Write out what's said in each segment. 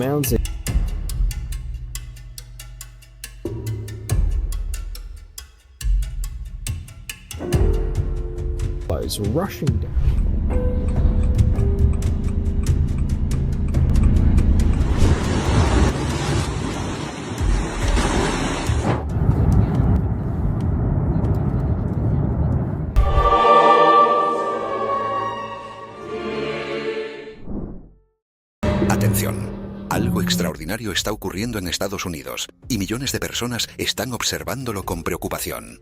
mountain was rushing down. Atención. Algo extraordinario está ocurriendo en Estados Unidos y millones de personas están observándolo con preocupación.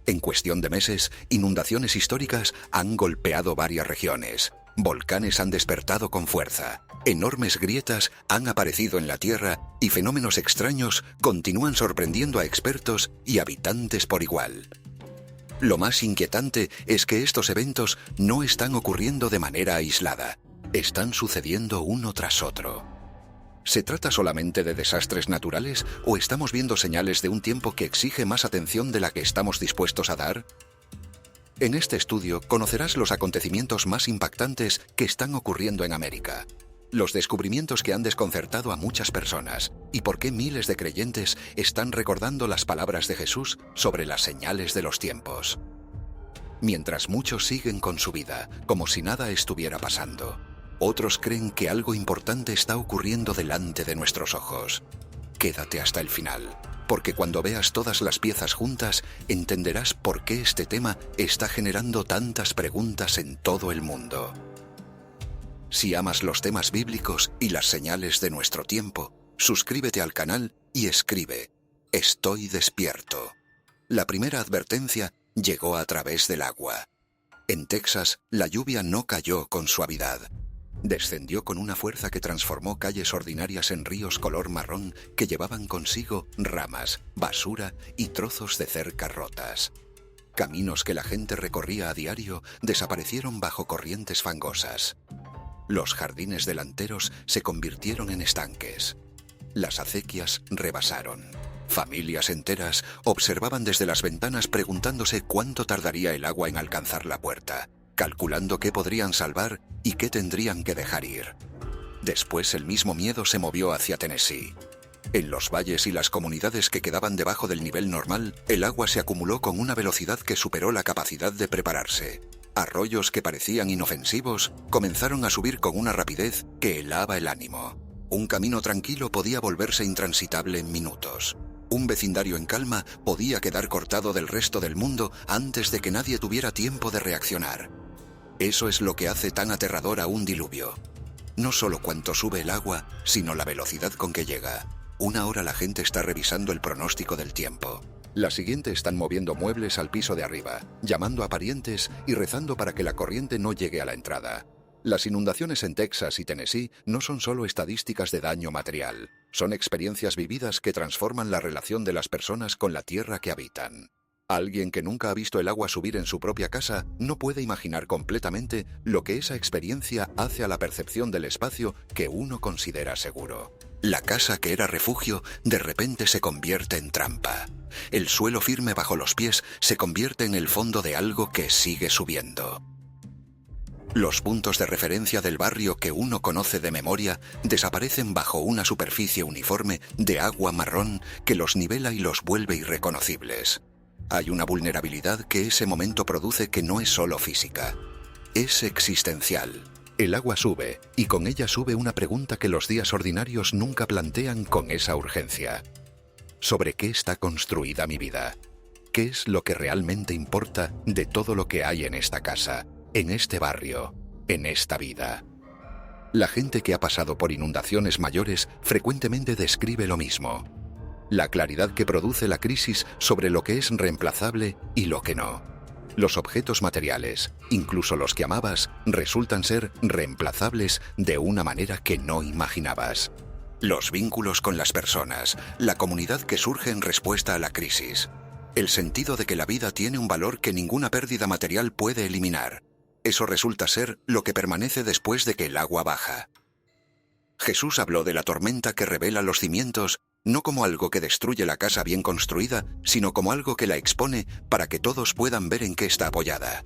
En cuestión de meses, inundaciones históricas han golpeado varias regiones. Volcanes han despertado con fuerza. Enormes grietas han aparecido en la Tierra y fenómenos extraños continúan sorprendiendo a expertos y habitantes por igual. Lo más inquietante es que estos eventos no están ocurriendo de manera aislada. Están sucediendo uno tras otro. ¿Se trata solamente de desastres naturales o estamos viendo señales de un tiempo que exige más atención de la que estamos dispuestos a dar? En este estudio conocerás los acontecimientos más impactantes que están ocurriendo en América, los descubrimientos que han desconcertado a muchas personas y por qué miles de creyentes están recordando las palabras de Jesús sobre las señales de los tiempos. Mientras muchos siguen con su vida como si nada estuviera pasando, otros creen que algo importante está ocurriendo delante de nuestros ojos. Quédate hasta el final, porque cuando veas todas las piezas juntas, entenderás por qué este tema está generando tantas preguntas en todo el mundo. Si amas los temas bíblicos y las señales de nuestro tiempo, suscríbete al canal y escribe: Estoy despierto. La primera advertencia llegó a través del agua. En Texas, la lluvia no cayó con suavidad. Descendió con una fuerza que transformó calles ordinarias en ríos color marrón que llevaban consigo ramas, basura y trozos de cerca rotas. Caminos que la gente recorría a diario desaparecieron bajo corrientes fangosas. Los jardines delanteros se convirtieron en estanques. Las acequias rebasaron. Familias enteras observaban desde las ventanas preguntándose cuánto tardaría el agua en alcanzar la puerta, calculando qué podrían salvar y qué tendrían que dejar ir. Después el mismo miedo se movió hacia Tennessee. En los valles y las comunidades que quedaban debajo del nivel normal, el agua se acumuló con una velocidad que superó la capacidad de prepararse. Arroyos que parecían inofensivos comenzaron a subir con una rapidez que helaba el ánimo. Un camino tranquilo podía volverse intransitable en minutos. Un vecindario en calma podía quedar cortado del resto del mundo antes de que nadie tuviera tiempo de reaccionar. Eso es lo que hace tan aterrador a un diluvio. No solo cuánto sube el agua, sino la velocidad con que llega. Una hora la gente está revisando el pronóstico del tiempo. La siguiente están moviendo muebles al piso de arriba, llamando a parientes y rezando para que la corriente no llegue a la entrada. Las inundaciones en Texas y Tennessee no son solo estadísticas de daño material, son experiencias vividas que transforman la relación de las personas con la tierra que habitan. Alguien que nunca ha visto el agua subir en su propia casa no puede imaginar completamente lo que esa experiencia hace a la percepción del espacio que uno considera seguro. La casa que era refugio de repente se convierte en trampa. El suelo firme bajo los pies se convierte en el fondo de algo que sigue subiendo. Los puntos de referencia del barrio que uno conoce de memoria desaparecen bajo una superficie uniforme de agua marrón que los nivela y los vuelve irreconocibles. Hay una vulnerabilidad que ese momento produce que no es solo física, es existencial. El agua sube, y con ella sube una pregunta que los días ordinarios nunca plantean con esa urgencia. ¿Sobre qué está construida mi vida? ¿Qué es lo que realmente importa de todo lo que hay en esta casa, en este barrio, en esta vida? La gente que ha pasado por inundaciones mayores frecuentemente describe lo mismo. La claridad que produce la crisis sobre lo que es reemplazable y lo que no. Los objetos materiales, incluso los que amabas, resultan ser reemplazables de una manera que no imaginabas. Los vínculos con las personas, la comunidad que surge en respuesta a la crisis. El sentido de que la vida tiene un valor que ninguna pérdida material puede eliminar. Eso resulta ser lo que permanece después de que el agua baja. Jesús habló de la tormenta que revela los cimientos, no como algo que destruye la casa bien construida, sino como algo que la expone para que todos puedan ver en qué está apoyada.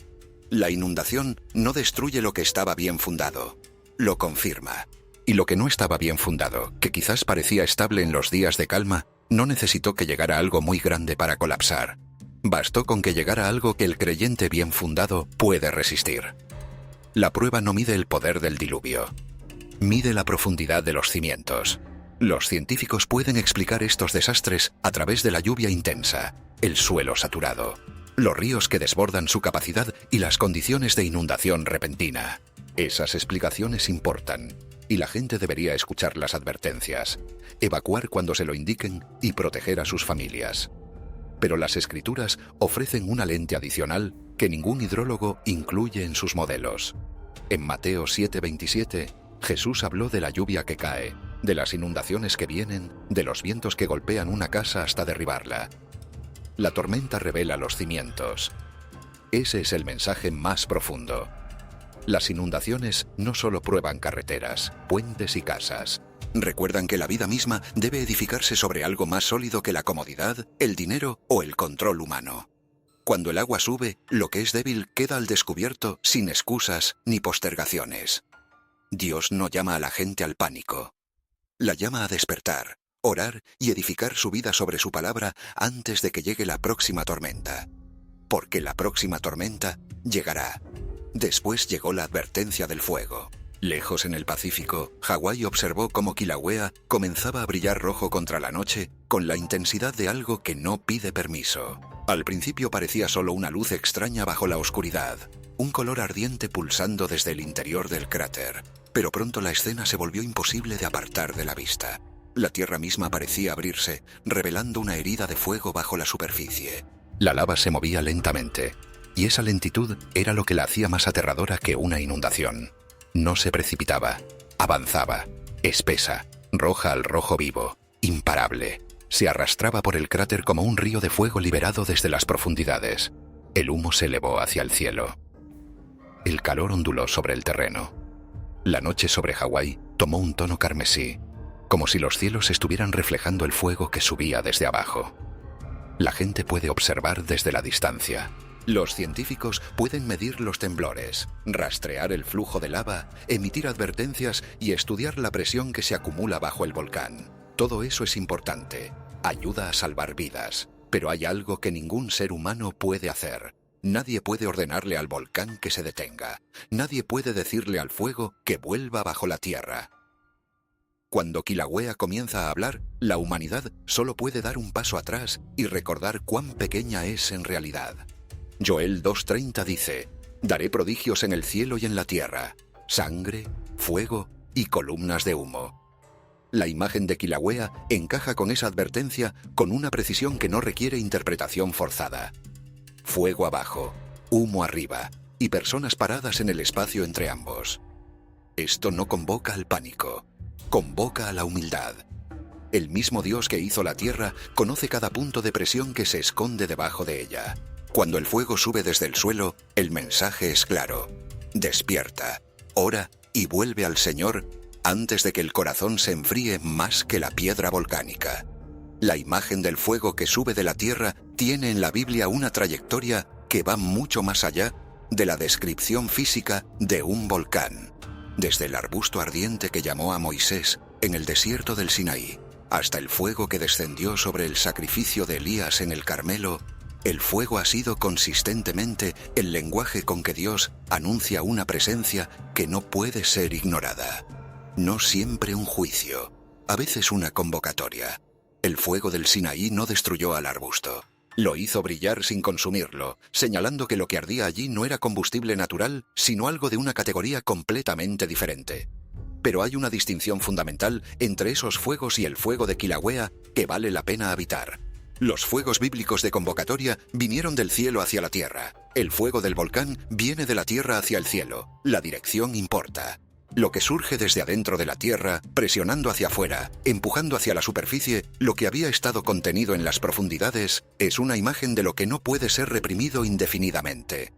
La inundación no destruye lo que estaba bien fundado, lo confirma. Y lo que no estaba bien fundado, que quizás parecía estable en los días de calma, no necesitó que llegara algo muy grande para colapsar. Bastó con que llegara algo que el creyente bien fundado puede resistir. La prueba no mide el poder del diluvio, mide la profundidad de los cimientos. Los científicos pueden explicar estos desastres a través de la lluvia intensa, el suelo saturado, los ríos que desbordan su capacidad y las condiciones de inundación repentina. Esas explicaciones importan, y la gente debería escuchar las advertencias, evacuar cuando se lo indiquen y proteger a sus familias. Pero las Escrituras ofrecen una lente adicional que ningún hidrólogo incluye en sus modelos. En Mateo 7:27, Jesús habló de la lluvia que cae, de las inundaciones que vienen, de los vientos que golpean una casa hasta derribarla. La tormenta revela los cimientos. Ese es el mensaje más profundo. Las inundaciones no solo prueban carreteras, puentes y casas. Recuerdan que la vida misma debe edificarse sobre algo más sólido que la comodidad, el dinero o el control humano. Cuando el agua sube, lo que es débil queda al descubierto sin excusas ni postergaciones. Dios no llama a la gente al pánico. La llama a despertar, orar y edificar su vida sobre su palabra antes de que llegue la próxima tormenta. Porque la próxima tormenta llegará. Después llegó la advertencia del fuego. Lejos en el Pacífico, Hawái observó cómo Kilauea comenzaba a brillar rojo contra la noche con la intensidad de algo que no pide permiso. Al principio parecía solo una luz extraña bajo la oscuridad, un color ardiente pulsando desde el interior del cráter. Pero pronto la escena se volvió imposible de apartar de la vista. La tierra misma parecía abrirse, revelando una herida de fuego bajo la superficie. La lava se movía lentamente, y esa lentitud era lo que la hacía más aterradora que una inundación. No se precipitaba, avanzaba, espesa, roja al rojo vivo, imparable. Se arrastraba por el cráter como un río de fuego liberado desde las profundidades. El humo se elevó hacia el cielo. El calor onduló sobre el terreno. La noche sobre Hawái tomó un tono carmesí, como si los cielos estuvieran reflejando el fuego que subía desde abajo. La gente puede observar desde la distancia. Los científicos pueden medir los temblores, rastrear el flujo de lava, emitir advertencias y estudiar la presión que se acumula bajo el volcán. Todo eso es importante, ayuda a salvar vidas, pero hay algo que ningún ser humano puede hacer. Nadie puede ordenarle al volcán que se detenga. Nadie puede decirle al fuego que vuelva bajo la tierra. Cuando Kilauea comienza a hablar, la humanidad solo puede dar un paso atrás y recordar cuán pequeña es en realidad. Joel 2:30 dice: «Daré prodigios en el cielo y en la tierra, sangre, fuego y columnas de humo». La imagen de Kilauea encaja con esa advertencia con una precisión que no requiere interpretación forzada. Fuego abajo, humo arriba y personas paradas en el espacio entre ambos. Esto no convoca al pánico, convoca a la humildad. El mismo Dios que hizo la tierra conoce cada punto de presión que se esconde debajo de ella. Cuando el fuego sube desde el suelo, el mensaje es claro. Despierta, ora y vuelve al Señor antes de que el corazón se enfríe más que la piedra volcánica. La imagen del fuego que sube de la tierra tiene en la Biblia una trayectoria que va mucho más allá de la descripción física de un volcán. Desde el arbusto ardiente que llamó a Moisés en el desierto del Sinaí, hasta el fuego que descendió sobre el sacrificio de Elías en el Carmelo, el fuego ha sido consistentemente el lenguaje con que Dios anuncia una presencia que no puede ser ignorada. No siempre un juicio, a veces una convocatoria. El fuego del Sinaí no destruyó al arbusto. Lo hizo brillar sin consumirlo, señalando que lo que ardía allí no era combustible natural, sino algo de una categoría completamente diferente. Pero hay una distinción fundamental entre esos fuegos y el fuego de Kilauea que vale la pena habitar. Los fuegos bíblicos de convocatoria vinieron del cielo hacia la tierra. El fuego del volcán viene de la tierra hacia el cielo. La dirección importa. Lo que surge desde adentro de la tierra, presionando hacia afuera, empujando hacia la superficie, lo que había estado contenido en las profundidades, es una imagen de lo que no puede ser reprimido indefinidamente.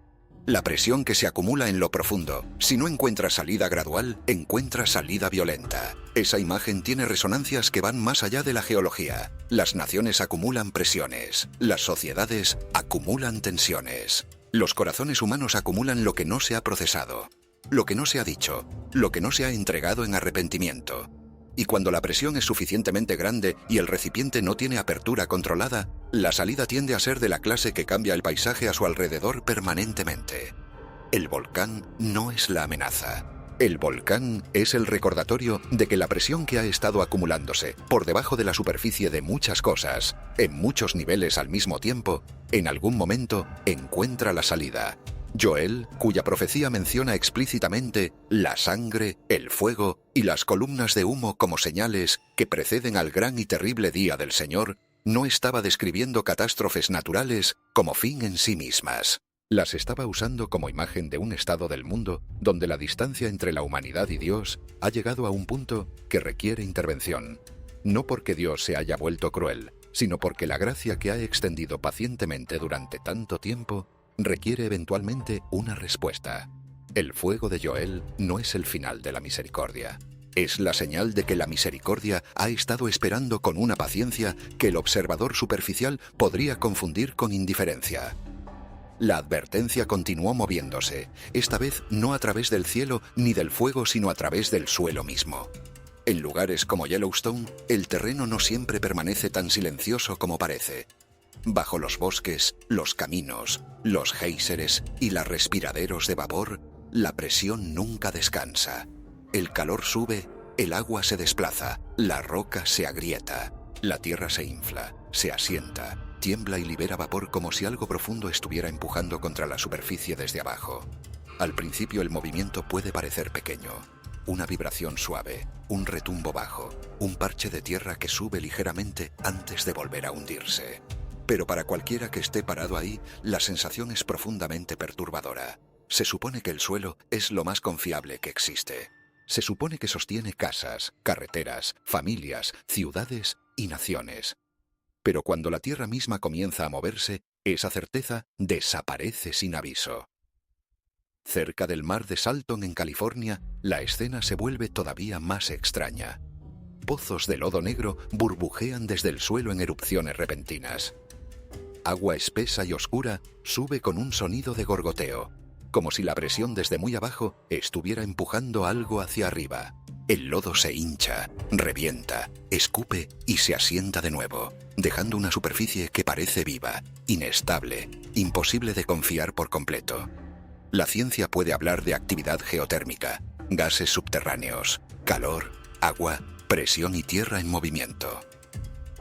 La presión que se acumula en lo profundo, si no encuentra salida gradual, encuentra salida violenta. Esa imagen tiene resonancias que van más allá de la geología. Las naciones acumulan presiones, las sociedades acumulan tensiones. Los corazones humanos acumulan lo que no se ha procesado. lo que no se ha dicho, lo que no se ha entregado en arrepentimiento. Y cuando la presión es suficientemente grande y el recipiente no tiene apertura controlada, la salida tiende a ser de la clase que cambia el paisaje a su alrededor permanentemente. El volcán no es la amenaza. El volcán es el recordatorio de que la presión que ha estado acumulándose por debajo de la superficie de muchas cosas, en muchos niveles al mismo tiempo, en algún momento encuentra la salida. Joel, cuya profecía menciona explícitamente la sangre, el fuego y las columnas de humo como señales que preceden al gran y terrible día del Señor, no estaba describiendo catástrofes naturales como fin en sí mismas. Las estaba usando como imagen de un estado del mundo donde la distancia entre la humanidad y Dios ha llegado a un punto que requiere intervención. No porque Dios se haya vuelto cruel, sino porque la gracia que ha extendido pacientemente durante tanto tiempo requiere eventualmente una respuesta. El fuego de Joel no es el final de la misericordia. Es la señal de que la misericordia ha estado esperando con una paciencia que el observador superficial podría confundir con indiferencia. La advertencia continuó moviéndose, esta vez no a través del cielo ni del fuego, sino a través del suelo mismo. En lugares como Yellowstone, el terreno no siempre permanece tan silencioso como parece. Bajo los bosques, los caminos, los géiseres y los respiraderos de vapor, la presión nunca descansa. El calor sube, el agua se desplaza, la roca se agrieta, la tierra se infla, se asienta, tiembla y libera vapor como si algo profundo estuviera empujando contra la superficie desde abajo. Al principio el movimiento puede parecer pequeño. Una vibración suave, un retumbo bajo, un parche de tierra que sube ligeramente antes de volver a hundirse. Pero para cualquiera que esté parado ahí, la sensación es profundamente perturbadora. Se supone que el suelo es lo más confiable que existe. Se supone que sostiene casas, carreteras, familias, ciudades y naciones. Pero cuando la tierra misma comienza a moverse, esa certeza desaparece sin aviso. Cerca del mar de Salton, en California, la escena se vuelve todavía más extraña. Pozos de lodo negro burbujean desde el suelo en erupciones repentinas. Agua espesa y oscura sube con un sonido de gorgoteo, como si la presión desde muy abajo estuviera empujando algo hacia arriba. El lodo se hincha, revienta, escupe y se asienta de nuevo, dejando una superficie que parece viva, inestable, imposible de confiar por completo. La ciencia puede hablar de actividad geotérmica, gases subterráneos, calor, agua, presión y tierra en movimiento.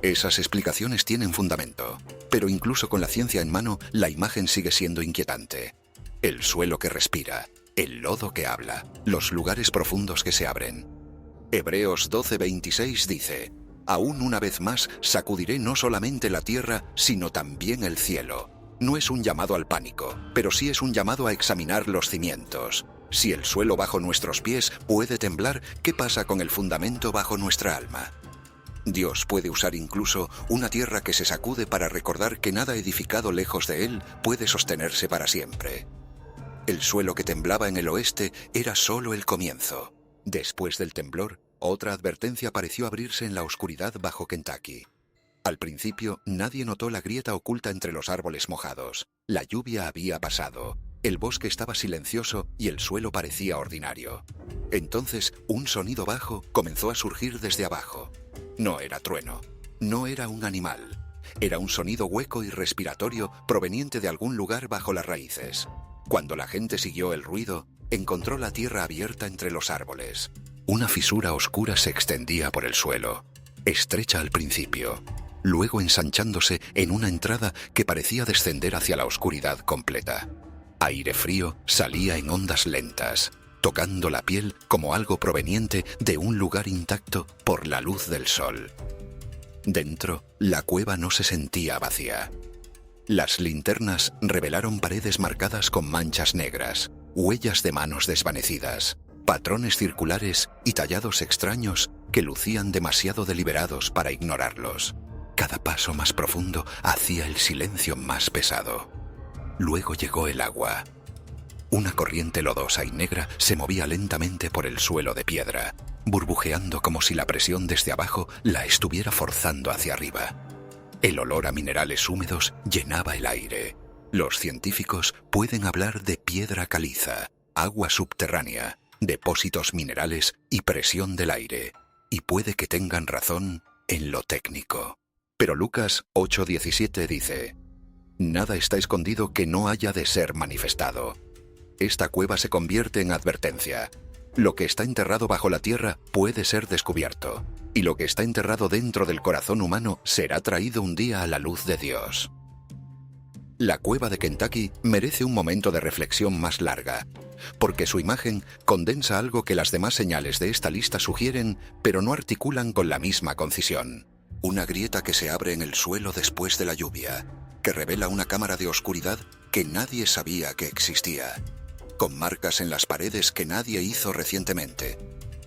Esas explicaciones tienen fundamento, pero incluso con la ciencia en mano, la imagen sigue siendo inquietante. El suelo que respira, el lodo que habla, los lugares profundos que se abren. Hebreos 12:26 dice: «Aún una vez más sacudiré no solamente la tierra, sino también el cielo». No es un llamado al pánico, pero sí es un llamado a examinar los cimientos. Si el suelo bajo nuestros pies puede temblar, ¿qué pasa con el fundamento bajo nuestra alma? Dios puede usar incluso una tierra que se sacude para recordar que nada edificado lejos de Él puede sostenerse para siempre. El suelo que temblaba en el oeste era solo el comienzo. Después del temblor, otra advertencia pareció abrirse en la oscuridad bajo Kentucky. Al principio, nadie notó la grieta oculta entre los árboles mojados. La lluvia había pasado. El bosque estaba silencioso y el suelo parecía ordinario. Entonces, un sonido bajo comenzó a surgir desde abajo. No era trueno, no era un animal. Era un sonido hueco y respiratorio proveniente de algún lugar bajo las raíces. Cuando la gente siguió el ruido, encontró la tierra abierta entre los árboles. Una fisura oscura se extendía por el suelo, estrecha al principio, luego ensanchándose en una entrada que parecía descender hacia la oscuridad completa. Aire frío salía en ondas lentas, tocando la piel como algo proveniente de un lugar intacto por la luz del sol. Dentro, la cueva no se sentía vacía. Las linternas revelaron paredes marcadas con manchas negras, huellas de manos desvanecidas, patrones circulares y tallados extraños que lucían demasiado deliberados para ignorarlos. Cada paso más profundo hacía el silencio más pesado. Luego llegó el agua. Una corriente lodosa y negra se movía lentamente por el suelo de piedra, burbujeando como si la presión desde abajo la estuviera forzando hacia arriba. El olor a minerales húmedos llenaba el aire. Los científicos pueden hablar de piedra caliza, agua subterránea, depósitos minerales y presión del aire. Y puede que tengan razón en lo técnico. Pero Lucas 8:17 dice: nada está escondido que no haya de ser manifestado. Esta cueva se convierte en advertencia. Lo que está enterrado bajo la tierra puede ser descubierto, y lo que está enterrado dentro del corazón humano será traído un día a la luz de Dios. La cueva de Kentucky merece un momento de reflexión más larga, porque su imagen condensa algo que las demás señales de esta lista sugieren, pero no articulan con la misma concisión. Una grieta que se abre en el suelo después de la lluvia, que revela una cámara de oscuridad que nadie sabía que existía, con marcas en las paredes que nadie hizo recientemente,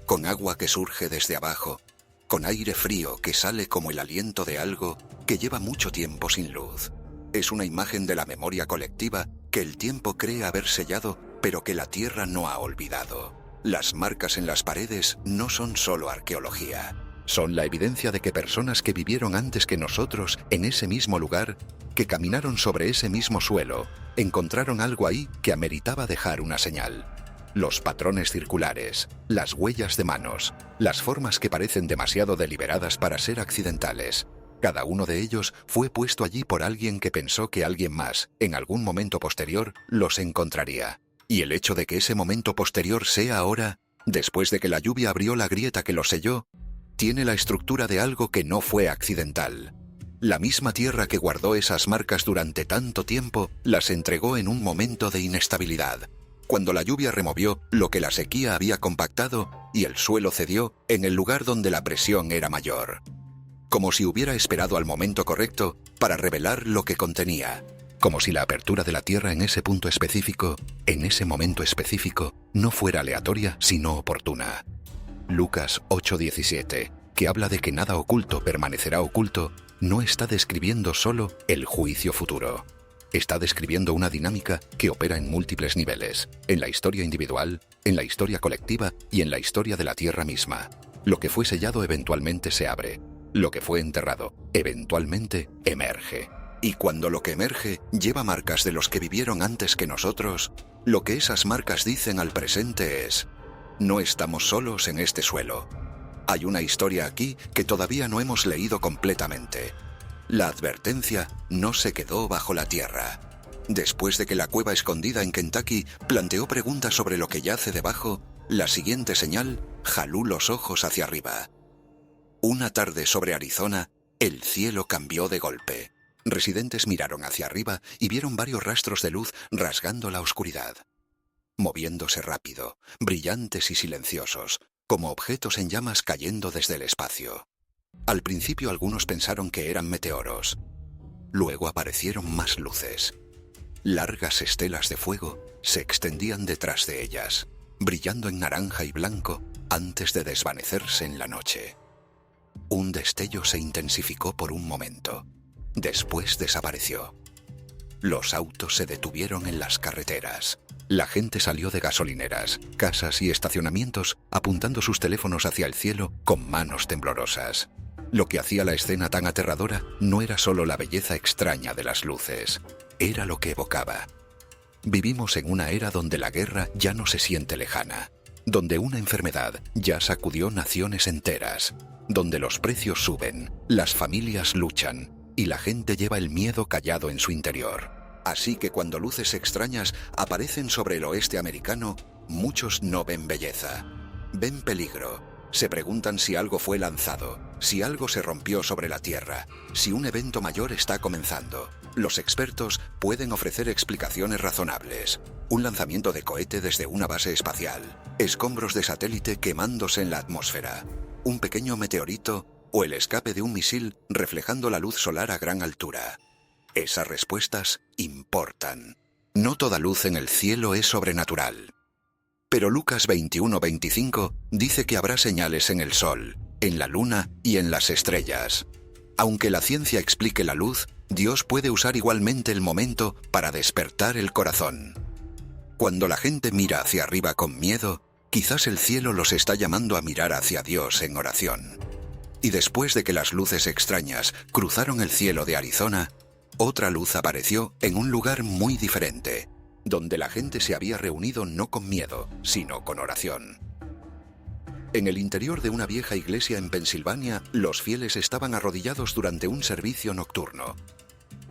con agua que surge desde abajo, con aire frío que sale como el aliento de algo que lleva mucho tiempo sin luz. Es una imagen de la memoria colectiva que el tiempo cree haber sellado, pero que la tierra no ha olvidado. Las marcas en las paredes no son solo arqueología. Son la evidencia de que personas que vivieron antes que nosotros en ese mismo lugar, que caminaron sobre ese mismo suelo, encontraron algo ahí que ameritaba dejar una señal. Los patrones circulares, las huellas de manos, las formas que parecen demasiado deliberadas para ser accidentales. Cada uno de ellos fue puesto allí por alguien que pensó que alguien más, en algún momento posterior, los encontraría. Y el hecho de que ese momento posterior sea ahora, después de que la lluvia abrió la grieta que los selló, tiene la estructura de algo que no fue accidental. La misma tierra que guardó esas marcas durante tanto tiempo, las entregó en un momento de inestabilidad, cuando la lluvia removió lo que la sequía había compactado y el suelo cedió en el lugar donde la presión era mayor. Como si hubiera esperado al momento correcto para revelar lo que contenía, como si la apertura de la tierra en ese punto específico, en ese momento específico, no fuera aleatoria sino oportuna. Lucas 8:17, que habla de que nada oculto permanecerá oculto, no está describiendo solo el juicio futuro. Está describiendo una dinámica que opera en múltiples niveles, en la historia individual, en la historia colectiva y en la historia de la tierra misma. Lo que fue sellado eventualmente se abre. Lo que fue enterrado eventualmente emerge. Y cuando lo que emerge lleva marcas de los que vivieron antes que nosotros, lo que esas marcas dicen al presente es: no estamos solos en este suelo. Hay una historia aquí que todavía no hemos leído completamente. La advertencia no se quedó bajo la tierra. Después de que la cueva escondida en Kentucky planteó preguntas sobre lo que yace debajo, la siguiente señal jaló los ojos hacia arriba. Una tarde sobre Arizona, el cielo cambió de golpe. Residentes miraron hacia arriba y vieron varios rastros de luz rasgando la oscuridad, moviéndose rápido, brillantes y silenciosos, como objetos en llamas cayendo desde el espacio. Al principio algunos pensaron que eran meteoros. Luego aparecieron más luces. Largas estelas de fuego se extendían detrás de ellas, brillando en naranja y blanco antes de desvanecerse en la noche. Un destello se intensificó por un momento. Después desapareció. Los autos se detuvieron en las carreteras. La gente salió de gasolineras, casas y estacionamientos apuntando sus teléfonos hacia el cielo con manos temblorosas. Lo que hacía la escena tan aterradora no era solo la belleza extraña de las luces, era lo que evocaba. Vivimos en una era donde la guerra ya no se siente lejana, donde una enfermedad ya sacudió naciones enteras, donde los precios suben, las familias luchan y la gente lleva el miedo callado en su interior. Así que cuando luces extrañas aparecen sobre el oeste americano, muchos no ven belleza, ven peligro. Se preguntan si algo fue lanzado, si algo se rompió sobre la Tierra, si un evento mayor está comenzando. Los expertos pueden ofrecer explicaciones razonables. Un lanzamiento de cohete desde una base espacial, escombros de satélite quemándose en la atmósfera, un pequeño meteorito o el escape de un misil reflejando la luz solar a gran altura. Esas respuestas importan. No toda luz en el cielo es sobrenatural. Pero Lucas 21:25 dice que habrá señales en el sol, en la luna y en las estrellas. Aunque la ciencia explique la luz, Dios puede usar igualmente el momento para despertar el corazón. Cuando la gente mira hacia arriba con miedo, quizás el cielo los está llamando a mirar hacia Dios en oración. Y después de que las luces extrañas cruzaron el cielo de Arizona, otra luz apareció en un lugar muy diferente. donde la gente se había reunido no con miedo, sino con oración. En el interior de una vieja iglesia en Pensilvania, los fieles estaban arrodillados durante un servicio nocturno.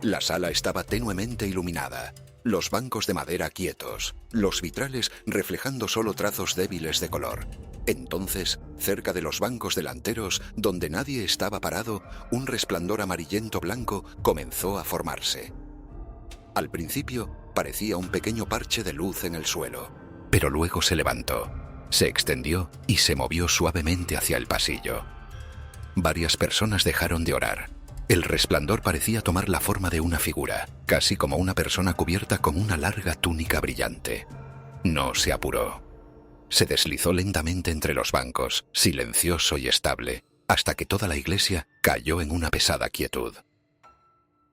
La sala estaba tenuemente iluminada, los bancos de madera quietos, los vitrales reflejando solo trazos débiles de color. Entonces, cerca de los bancos delanteros, donde nadie estaba parado, un resplandor amarillento blanco comenzó a formarse. Al principio, parecía un pequeño parche de luz en el suelo, pero luego se levantó, se extendió y se movió suavemente hacia el pasillo. Varias personas dejaron de orar. El resplandor parecía tomar la forma de una figura, casi como una persona cubierta con una larga túnica brillante. No se apuró. Se deslizó lentamente entre los bancos, silencioso y estable, hasta que toda la iglesia cayó en una pesada quietud.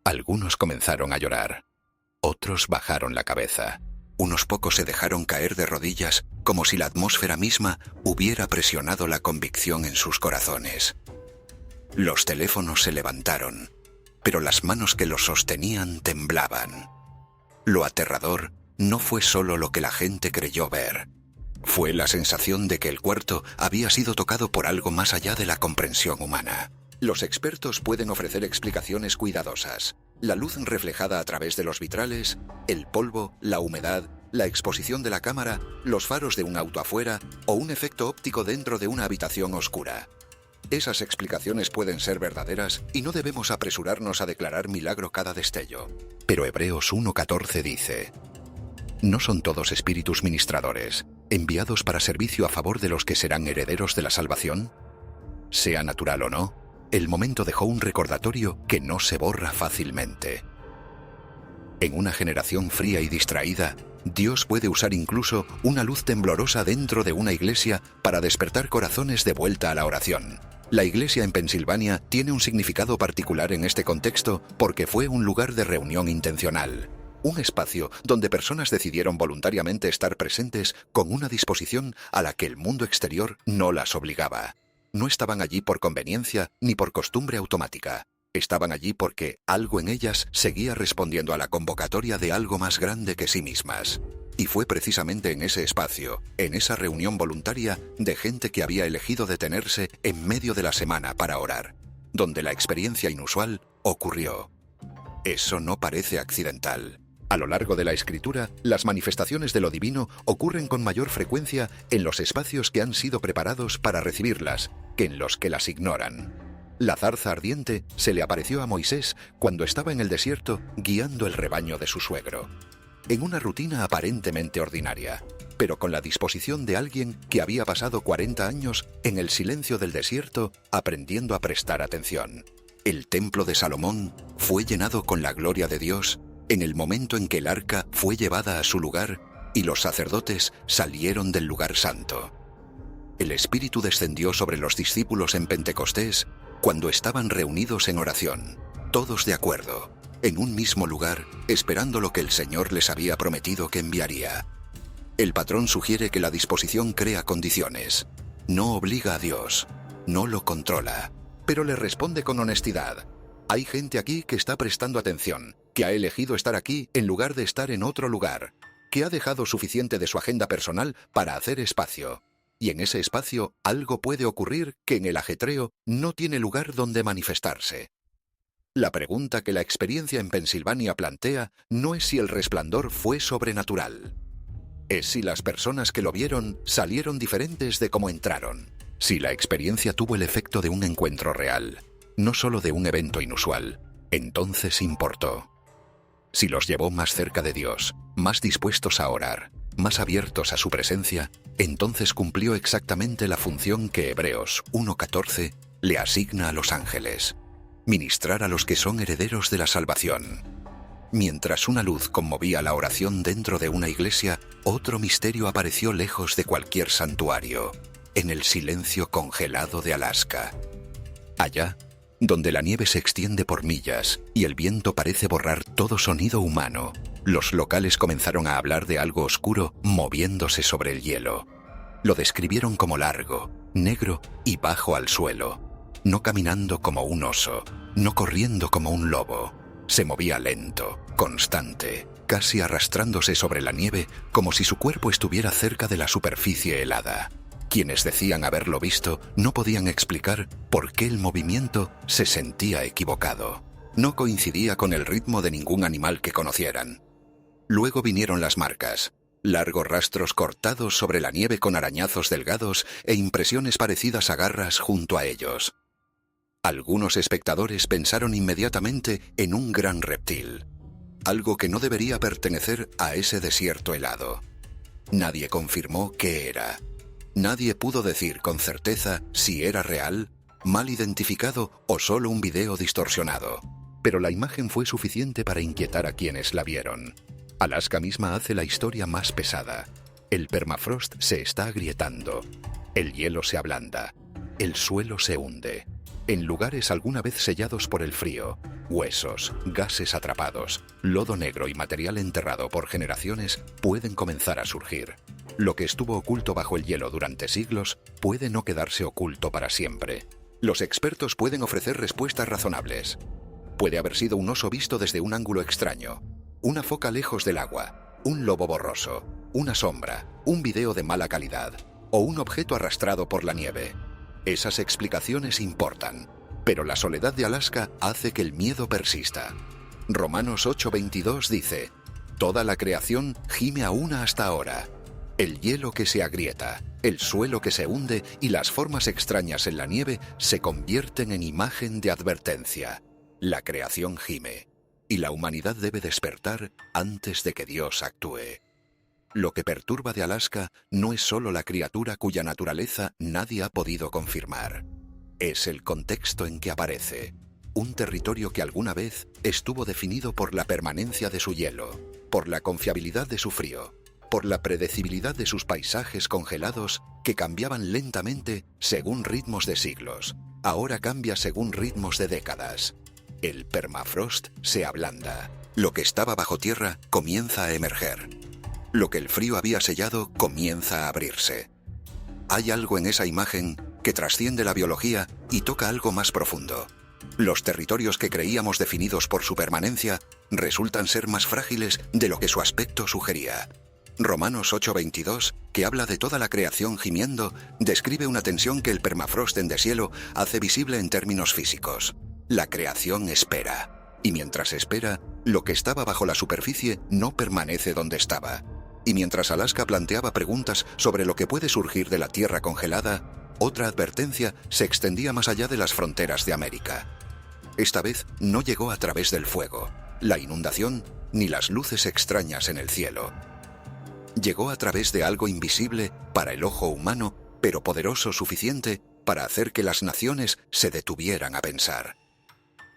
Algunos comenzaron a llorar. Otros bajaron la cabeza. Unos pocos se dejaron caer de rodillas, como si la atmósfera misma hubiera presionado la convicción en sus corazones. Los teléfonos se levantaron, pero las manos que los sostenían temblaban. Lo aterrador no fue solo lo que la gente creyó ver. Fue la sensación de que el cuarto había sido tocado por algo más allá de la comprensión humana. Los expertos pueden ofrecer explicaciones cuidadosas. La luz reflejada a través de los vitrales, el polvo, la humedad, la exposición de la cámara, los faros de un auto afuera o un efecto óptico dentro de una habitación oscura. Esas explicaciones pueden ser verdaderas y no debemos apresurarnos a declarar milagro cada destello. Pero Hebreos 1:14 dice: ¿no son todos espíritus ministradores, enviados para servicio a favor de los que serán herederos de la salvación? Sea natural o no, el momento dejó un recordatorio que no se borra fácilmente. En una generación fría y distraída, Dios puede usar incluso una luz temblorosa dentro de una iglesia para despertar corazones de vuelta a la oración. La iglesia en Pensilvania tiene un significado particular en este contexto porque fue un lugar de reunión intencional. Un espacio donde personas decidieron voluntariamente estar presentes con una disposición a la que el mundo exterior no las obligaba. No estaban allí por conveniencia ni por costumbre automática. Estaban allí porque algo en ellas seguía respondiendo a la convocatoria de algo más grande que sí mismas. Y fue precisamente en ese espacio, en esa reunión voluntaria de gente que había elegido detenerse en medio de la semana para orar, donde la experiencia inusual ocurrió. Eso no parece accidental. A lo largo de la Escritura, las manifestaciones de lo divino ocurren con mayor frecuencia en los espacios que han sido preparados para recibirlas, que en los que las ignoran. La zarza ardiente se le apareció a Moisés cuando estaba en el desierto guiando el rebaño de su suegro. En una rutina aparentemente ordinaria, pero con la disposición de alguien que había pasado 40 años en el silencio del desierto aprendiendo a prestar atención. El templo de Salomón fue llenado con la gloria de Dios en el momento en que el arca fue llevada a su lugar y los sacerdotes salieron del lugar santo. El Espíritu descendió sobre los discípulos en Pentecostés cuando estaban reunidos en oración, todos de acuerdo, en un mismo lugar, esperando lo que el Señor les había prometido que enviaría. El patrón sugiere que la disposición crea condiciones. No obliga a Dios, no lo controla, pero le responde con honestidad. Hay gente aquí que está prestando atención, que ha elegido estar aquí en lugar de estar en otro lugar, que ha dejado suficiente de su agenda personal para hacer espacio. Y en ese espacio algo puede ocurrir que en el ajetreo no tiene lugar donde manifestarse. La pregunta que la experiencia en Pensilvania plantea no es si el resplandor fue sobrenatural. Es si las personas que lo vieron salieron diferentes de cómo entraron. Si la experiencia tuvo el efecto de un encuentro real, no solo de un evento inusual, entonces importó. Si los llevó más cerca de Dios, más dispuestos a orar, más abiertos a su presencia, entonces cumplió exactamente la función que Hebreos 1:14 le asigna a los ángeles: ministrar a los que son herederos de la salvación. Mientras una luz conmovía la oración dentro de una iglesia, otro misterio apareció lejos de cualquier santuario, en el silencio congelado de Alaska. Allá, donde la nieve se extiende por millas y el viento parece borrar todo sonido humano, los locales comenzaron a hablar de algo oscuro moviéndose sobre el hielo. Lo describieron como largo, negro y bajo al suelo, no caminando como un oso, no corriendo como un lobo. Se movía lento, constante, casi arrastrándose sobre la nieve como si su cuerpo estuviera cerca de la superficie helada. Quienes decían haberlo visto no podían explicar por qué el movimiento se sentía equivocado. No coincidía con el ritmo de ningún animal que conocieran. Luego vinieron las marcas, largos rastros cortados sobre la nieve con arañazos delgados e impresiones parecidas a garras junto a ellos. Algunos espectadores pensaron inmediatamente en un gran reptil, algo que no debería pertenecer a ese desierto helado. Nadie confirmó qué era. Nadie pudo decir con certeza si era real, mal identificado o solo un video distorsionado. Pero la imagen fue suficiente para inquietar a quienes la vieron. Alaska misma hace la historia más pesada. El permafrost se está agrietando. El hielo se ablanda. El suelo se hunde. En lugares alguna vez sellados por el frío, huesos, gases atrapados, lodo negro y material enterrado por generaciones pueden comenzar a surgir. Lo que estuvo oculto bajo el hielo durante siglos puede no quedarse oculto para siempre. Los expertos pueden ofrecer respuestas razonables. Puede haber sido un oso visto desde un ángulo extraño, una foca lejos del agua, un lobo borroso, una sombra, un video de mala calidad o un objeto arrastrado por la nieve. Esas explicaciones importan, pero la soledad de Alaska hace que el miedo persista. Romanos 8:22 dice: «Toda la creación gime a una hasta ahora». El hielo que se agrieta, el suelo que se hunde y las formas extrañas en la nieve se convierten en imagen de advertencia. La creación gime, y la humanidad debe despertar antes de que Dios actúe. Lo que perturba de Alaska no es solo la criatura cuya naturaleza nadie ha podido confirmar. Es el contexto en que aparece. Un territorio que alguna vez estuvo definido por la permanencia de su hielo, por la confiabilidad de su frío, por la predecibilidad de sus paisajes congelados que cambiaban lentamente según ritmos de siglos. Ahora cambia según ritmos de décadas. El permafrost se ablanda. Lo que estaba bajo tierra comienza a emerger. Lo que el frío había sellado comienza a abrirse. Hay algo en esa imagen que trasciende la biología y toca algo más profundo. Los territorios que creíamos definidos por su permanencia resultan ser más frágiles de lo que su aspecto sugería. Romanos 8:22, que habla de toda la creación gimiendo, describe una tensión que el permafrost en deshielo hace visible en términos físicos. La creación espera, y mientras espera, lo que estaba bajo la superficie no permanece donde estaba. Y mientras Alaska planteaba preguntas sobre lo que puede surgir de la tierra congelada, otra advertencia se extendía más allá de las fronteras de América. Esta vez no llegó a través del fuego, la inundación, ni las luces extrañas en el cielo. Llegó a través de algo invisible para el ojo humano, pero poderoso suficiente para hacer que las naciones se detuvieran a pensar.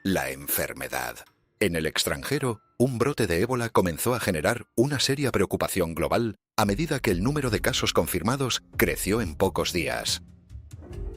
La enfermedad. En el extranjero, un brote de ébola comenzó a generar una seria preocupación global a medida que el número de casos confirmados creció en pocos días.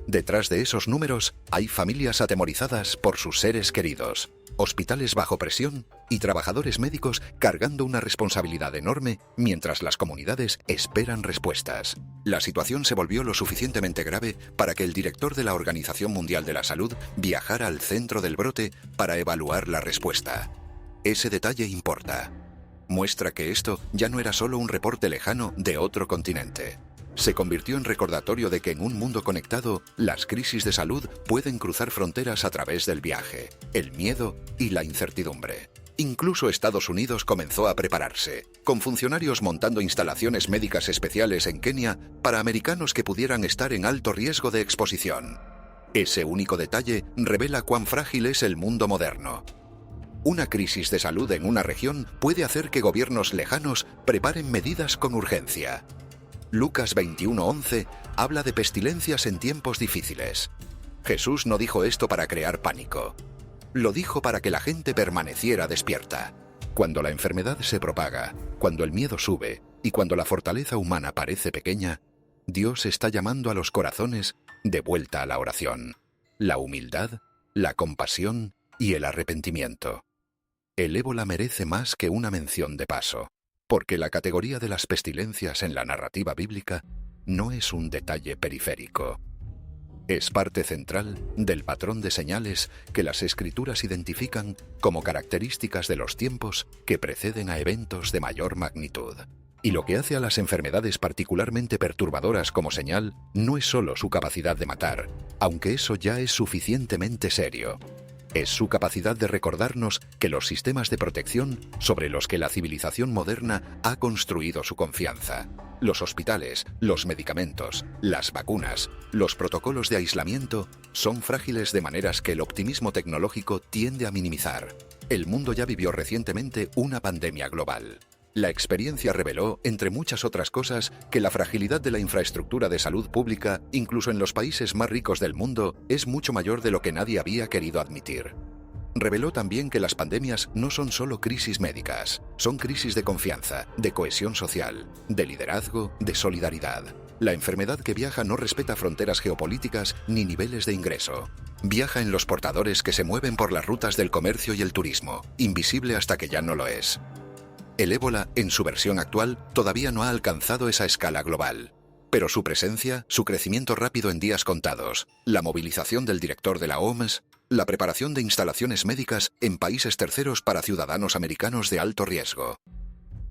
Detrás de esos números hay familias atemorizadas por sus seres queridos, hospitales bajo presión y trabajadores médicos cargando una responsabilidad enorme mientras las comunidades esperan respuestas. La situación se volvió lo suficientemente grave para que el director de la Organización Mundial de la Salud viajara al centro del brote para evaluar la respuesta. Ese detalle importa. Muestra que esto ya no era solo un reporte lejano de otro continente. Se convirtió en recordatorio de que en un mundo conectado, las crisis de salud pueden cruzar fronteras a través del viaje, el miedo y la incertidumbre. Incluso Estados Unidos comenzó a prepararse, con funcionarios montando instalaciones médicas especiales en Kenia para americanos que pudieran estar en alto riesgo de exposición. Ese único detalle revela cuán frágil es el mundo moderno. Una crisis de salud en una región puede hacer que gobiernos lejanos preparen medidas con urgencia. Lucas 21:11 habla de pestilencias en tiempos difíciles. Jesús no dijo esto para crear pánico. Lo dijo para que la gente permaneciera despierta. Cuando la enfermedad se propaga, cuando el miedo sube y cuando la fortaleza humana parece pequeña, Dios está llamando a los corazones de vuelta a la oración, la humildad, la compasión y el arrepentimiento. El ébola merece más que una mención de paso, porque la categoría de las pestilencias en la narrativa bíblica no es un detalle periférico. Es parte central del patrón de señales que las Escrituras identifican como características de los tiempos que preceden a eventos de mayor magnitud. Y lo que hace a las enfermedades particularmente perturbadoras como señal no es solo su capacidad de matar, aunque eso ya es suficientemente serio. Es su capacidad de recordarnos que los sistemas de protección sobre los que la civilización moderna ha construido su confianza, los hospitales, los medicamentos, las vacunas, los protocolos de aislamiento, son frágiles de maneras que el optimismo tecnológico tiende a minimizar. El mundo ya vivió recientemente una pandemia global. La experiencia reveló, entre muchas otras cosas, que la fragilidad de la infraestructura de salud pública, incluso en los países más ricos del mundo, es mucho mayor de lo que nadie había querido admitir. Reveló también que las pandemias no son solo crisis médicas, son crisis de confianza, de cohesión social, de liderazgo, de solidaridad. La enfermedad que viaja no respeta fronteras geopolíticas ni niveles de ingreso. Viaja en los portadores que se mueven por las rutas del comercio y el turismo, invisible hasta que ya no lo es. El ébola, en su versión actual, todavía no ha alcanzado esa escala global. Pero su presencia, su crecimiento rápido en días contados, la movilización del director de la OMS, la preparación de instalaciones médicas en países terceros para ciudadanos americanos de alto riesgo.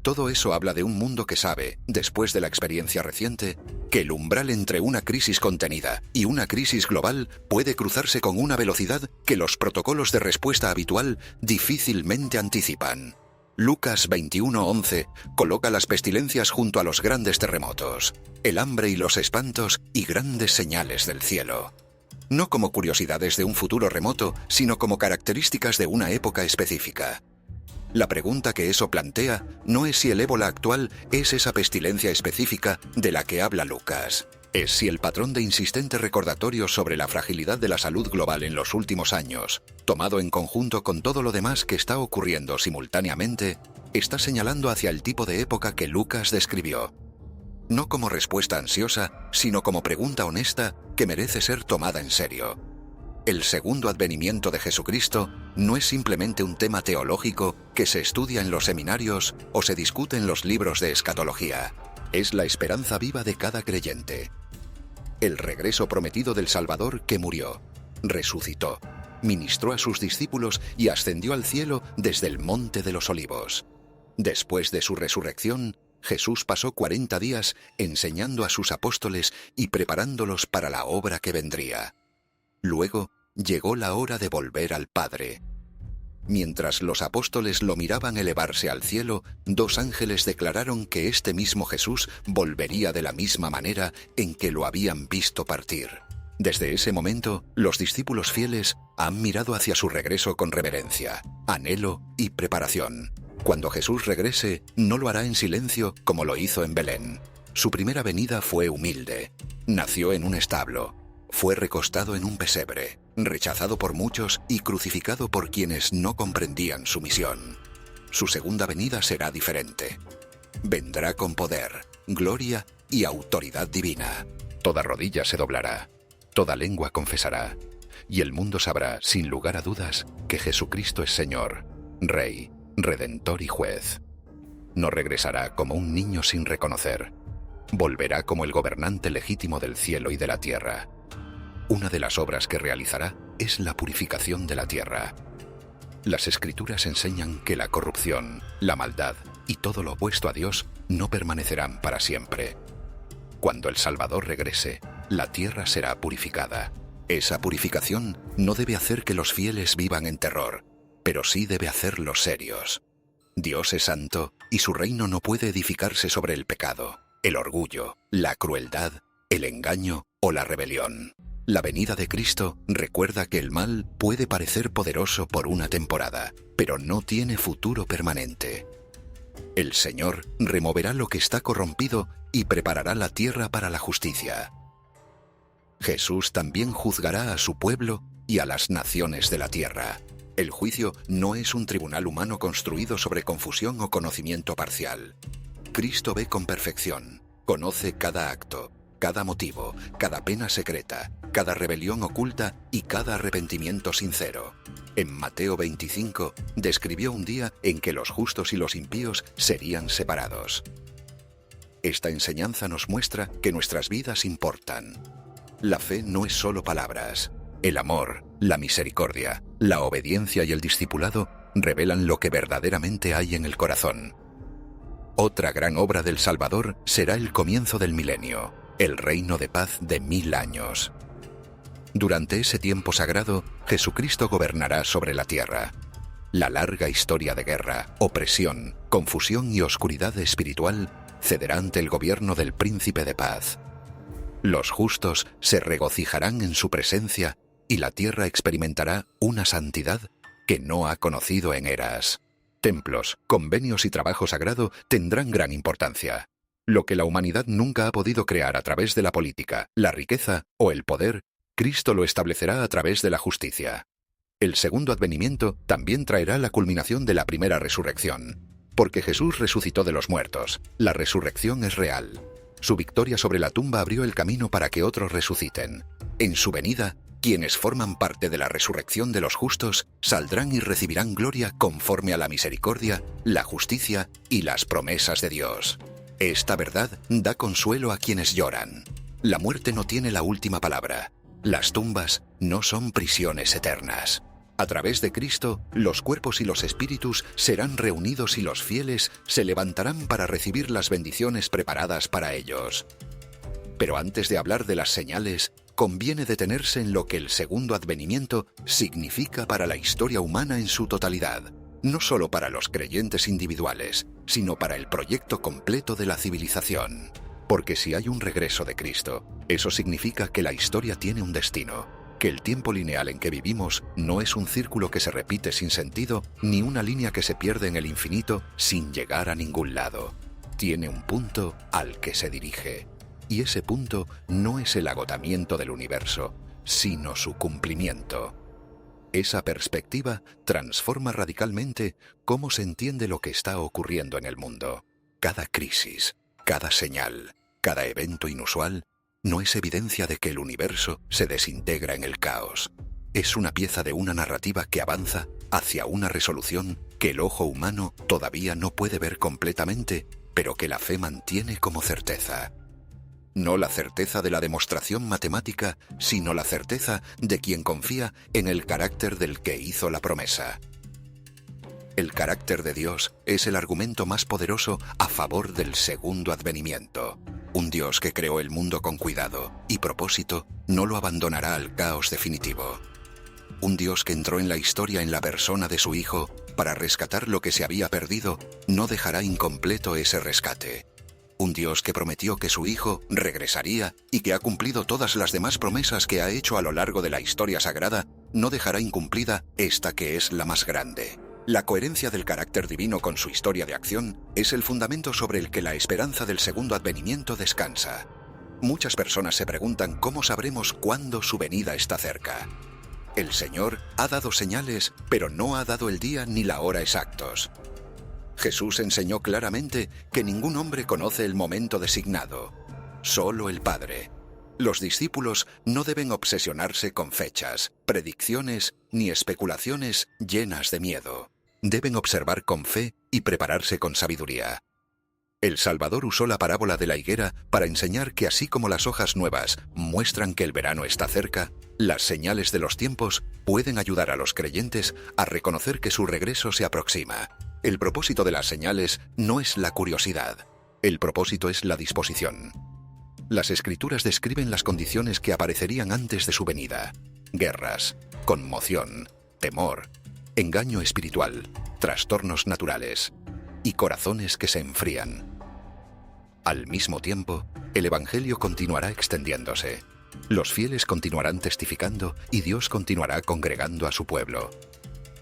Todo eso habla de un mundo que sabe, después de la experiencia reciente, que el umbral entre una crisis contenida y una crisis global puede cruzarse con una velocidad que los protocolos de respuesta habitual difícilmente anticipan. Lucas 21:11 coloca las pestilencias junto a los grandes terremotos, el hambre y los espantos y grandes señales del cielo. No como curiosidades de un futuro remoto, sino como características de una época específica. La pregunta que eso plantea no es si el ébola actual es esa pestilencia específica de la que habla Lucas. Es si el patrón de insistentes recordatorios sobre la fragilidad de la salud global en los últimos años, tomado en conjunto con todo lo demás que está ocurriendo simultáneamente, está señalando hacia el tipo de época que Lucas describió. No como respuesta ansiosa, sino como pregunta honesta que merece ser tomada en serio. El segundo advenimiento de Jesucristo no es simplemente un tema teológico que se estudia en los seminarios o se discute en los libros de escatología. Es la esperanza viva de cada creyente. El regreso prometido del Salvador que murió, resucitó, ministró a sus discípulos y ascendió al cielo desde el Monte de los Olivos. Después de su resurrección, Jesús pasó 40 días enseñando a sus apóstoles y preparándolos para la obra que vendría. Luego llegó la hora de volver al Padre. Mientras los apóstoles lo miraban elevarse al cielo, 2 ángeles declararon que este mismo Jesús volvería de la misma manera en que lo habían visto partir. Desde ese momento, los discípulos fieles han mirado hacia su regreso con reverencia, anhelo y preparación. Cuando Jesús regrese, no lo hará en silencio como lo hizo en Belén. Su primera venida fue humilde. Nació en un establo. Fue recostado en un pesebre, rechazado por muchos y crucificado por quienes no comprendían su misión. Su segunda venida será diferente. Vendrá con poder, gloria y autoridad divina. Toda rodilla se doblará, toda lengua confesará, y el mundo sabrá, sin lugar a dudas, que Jesucristo es Señor, Rey, Redentor y Juez. No regresará como un niño sin reconocer. Volverá como el gobernante legítimo del cielo y de la tierra. Una de las obras que realizará es la purificación de la tierra. Las Escrituras enseñan que la corrupción, la maldad y todo lo opuesto a Dios no permanecerán para siempre. Cuando el Salvador regrese, la tierra será purificada. Esa purificación no debe hacer que los fieles vivan en terror, pero sí debe hacerlos serios. Dios es santo y su reino no puede edificarse sobre el pecado, el orgullo, la crueldad, el engaño o la rebelión. La venida de Cristo recuerda que el mal puede parecer poderoso por una temporada, pero no tiene futuro permanente. El Señor removerá lo que está corrompido y preparará la tierra para la justicia. Jesús también juzgará a su pueblo y a las naciones de la tierra. El juicio no es un tribunal humano construido sobre confusión o conocimiento parcial. Cristo ve con perfección, conoce cada acto, cada motivo, cada pena secreta, cada rebelión oculta y cada arrepentimiento sincero. En Mateo 25 describió un día en que los justos y los impíos serían separados. Esta enseñanza nos muestra que nuestras vidas importan. La fe no es solo palabras. El amor, la misericordia, la obediencia y el discipulado revelan lo que verdaderamente hay en el corazón. Otra gran obra del Salvador será el comienzo del milenio, el reino de paz de 1000 años. Durante ese tiempo sagrado, Jesucristo gobernará sobre la tierra. La larga historia de guerra, opresión, confusión y oscuridad espiritual cederá ante el gobierno del Príncipe de Paz. Los justos se regocijarán en su presencia y la tierra experimentará una santidad que no ha conocido en eras. Templos, convenios y trabajo sagrado tendrán gran importancia. Lo que la humanidad nunca ha podido crear a través de la política, la riqueza o el poder, Cristo lo establecerá a través de la justicia. El segundo advenimiento también traerá la culminación de la primera resurrección. Porque Jesús resucitó de los muertos, la resurrección es real. Su victoria sobre la tumba abrió el camino para que otros resuciten. En su venida, quienes forman parte de la resurrección de los justos saldrán y recibirán gloria conforme a la misericordia, la justicia y las promesas de Dios. Esta verdad da consuelo a quienes lloran. La muerte no tiene la última palabra. Las tumbas no son prisiones eternas. A través de Cristo, los cuerpos y los espíritus serán reunidos y los fieles se levantarán para recibir las bendiciones preparadas para ellos. Pero antes de hablar de las señales, conviene detenerse en lo que el segundo advenimiento significa para la historia humana en su totalidad, no solo para los creyentes individuales, sino para el proyecto completo de la civilización. Porque si hay un regreso de Cristo, eso significa que la historia tiene un destino, que el tiempo lineal en que vivimos no es un círculo que se repite sin sentido, ni una línea que se pierde en el infinito sin llegar a ningún lado. Tiene un punto al que se dirige. Y ese punto no es el agotamiento del universo, sino su cumplimiento. Esa perspectiva transforma radicalmente cómo se entiende lo que está ocurriendo en el mundo. Cada crisis, cada señal, cada evento inusual no es evidencia de que el universo se desintegra en el caos. Es una pieza de una narrativa que avanza hacia una resolución que el ojo humano todavía no puede ver completamente, pero que la fe mantiene como certeza. No la certeza de la demostración matemática, sino la certeza de quien confía en el carácter del que hizo la promesa. El carácter de Dios es el argumento más poderoso a favor del segundo advenimiento. Un Dios que creó el mundo con cuidado y propósito no lo abandonará al caos definitivo. Un Dios que entró en la historia en la persona de su Hijo para rescatar lo que se había perdido no dejará incompleto ese rescate. Un Dios que prometió que su Hijo regresaría y que ha cumplido todas las demás promesas que ha hecho a lo largo de la historia sagrada, no dejará incumplida esta que es la más grande. La coherencia del carácter divino con su historia de acción es el fundamento sobre el que la esperanza del segundo advenimiento descansa. Muchas personas se preguntan cómo sabremos cuándo su venida está cerca. El Señor ha dado señales, pero no ha dado el día ni la hora exactos. Jesús enseñó claramente que ningún hombre conoce el momento designado, solo el Padre. Los discípulos no deben obsesionarse con fechas, predicciones ni especulaciones llenas de miedo. Deben observar con fe y prepararse con sabiduría. El Salvador usó la parábola de la higuera para enseñar que así como las hojas nuevas muestran que el verano está cerca, las señales de los tiempos pueden ayudar a los creyentes a reconocer que su regreso se aproxima. El propósito de las señales no es la curiosidad, el propósito es la disposición. Las Escrituras describen las condiciones que aparecerían antes de su venida: guerras, conmoción, temor, engaño espiritual, trastornos naturales y corazones que se enfrían. Al mismo tiempo, el Evangelio continuará extendiéndose. Los fieles continuarán testificando y Dios continuará congregando a su pueblo.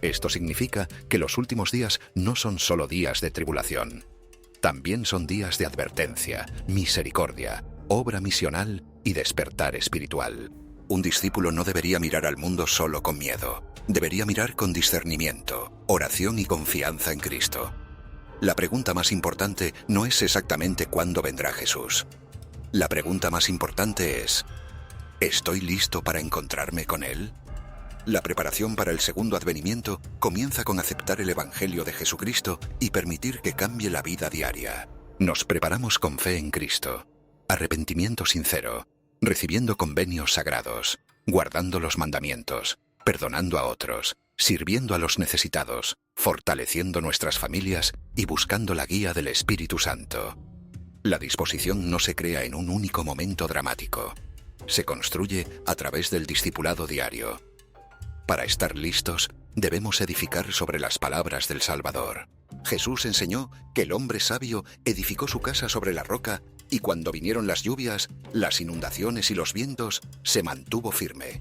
Esto significa que los últimos días no son solo días de tribulación. También son días de advertencia, misericordia, obra misional y despertar espiritual. Un discípulo no debería mirar al mundo solo con miedo. Debería mirar con discernimiento, oración y confianza en Cristo. La pregunta más importante no es exactamente cuándo vendrá Jesús. La pregunta más importante es: ¿estoy listo para encontrarme con Él? La preparación para el segundo advenimiento comienza con aceptar el Evangelio de Jesucristo y permitir que cambie la vida diaria. Nos preparamos con fe en Cristo, arrepentimiento sincero, recibiendo convenios sagrados, guardando los mandamientos, perdonando a otros, sirviendo a los necesitados, fortaleciendo nuestras familias y buscando la guía del Espíritu Santo. La disposición no se crea en un único momento dramático. Se construye a través del discipulado diario. Para estar listos, debemos edificar sobre las palabras del Salvador. Jesús enseñó que el hombre sabio edificó su casa sobre la roca y cuando vinieron las lluvias, las inundaciones y los vientos, se mantuvo firme.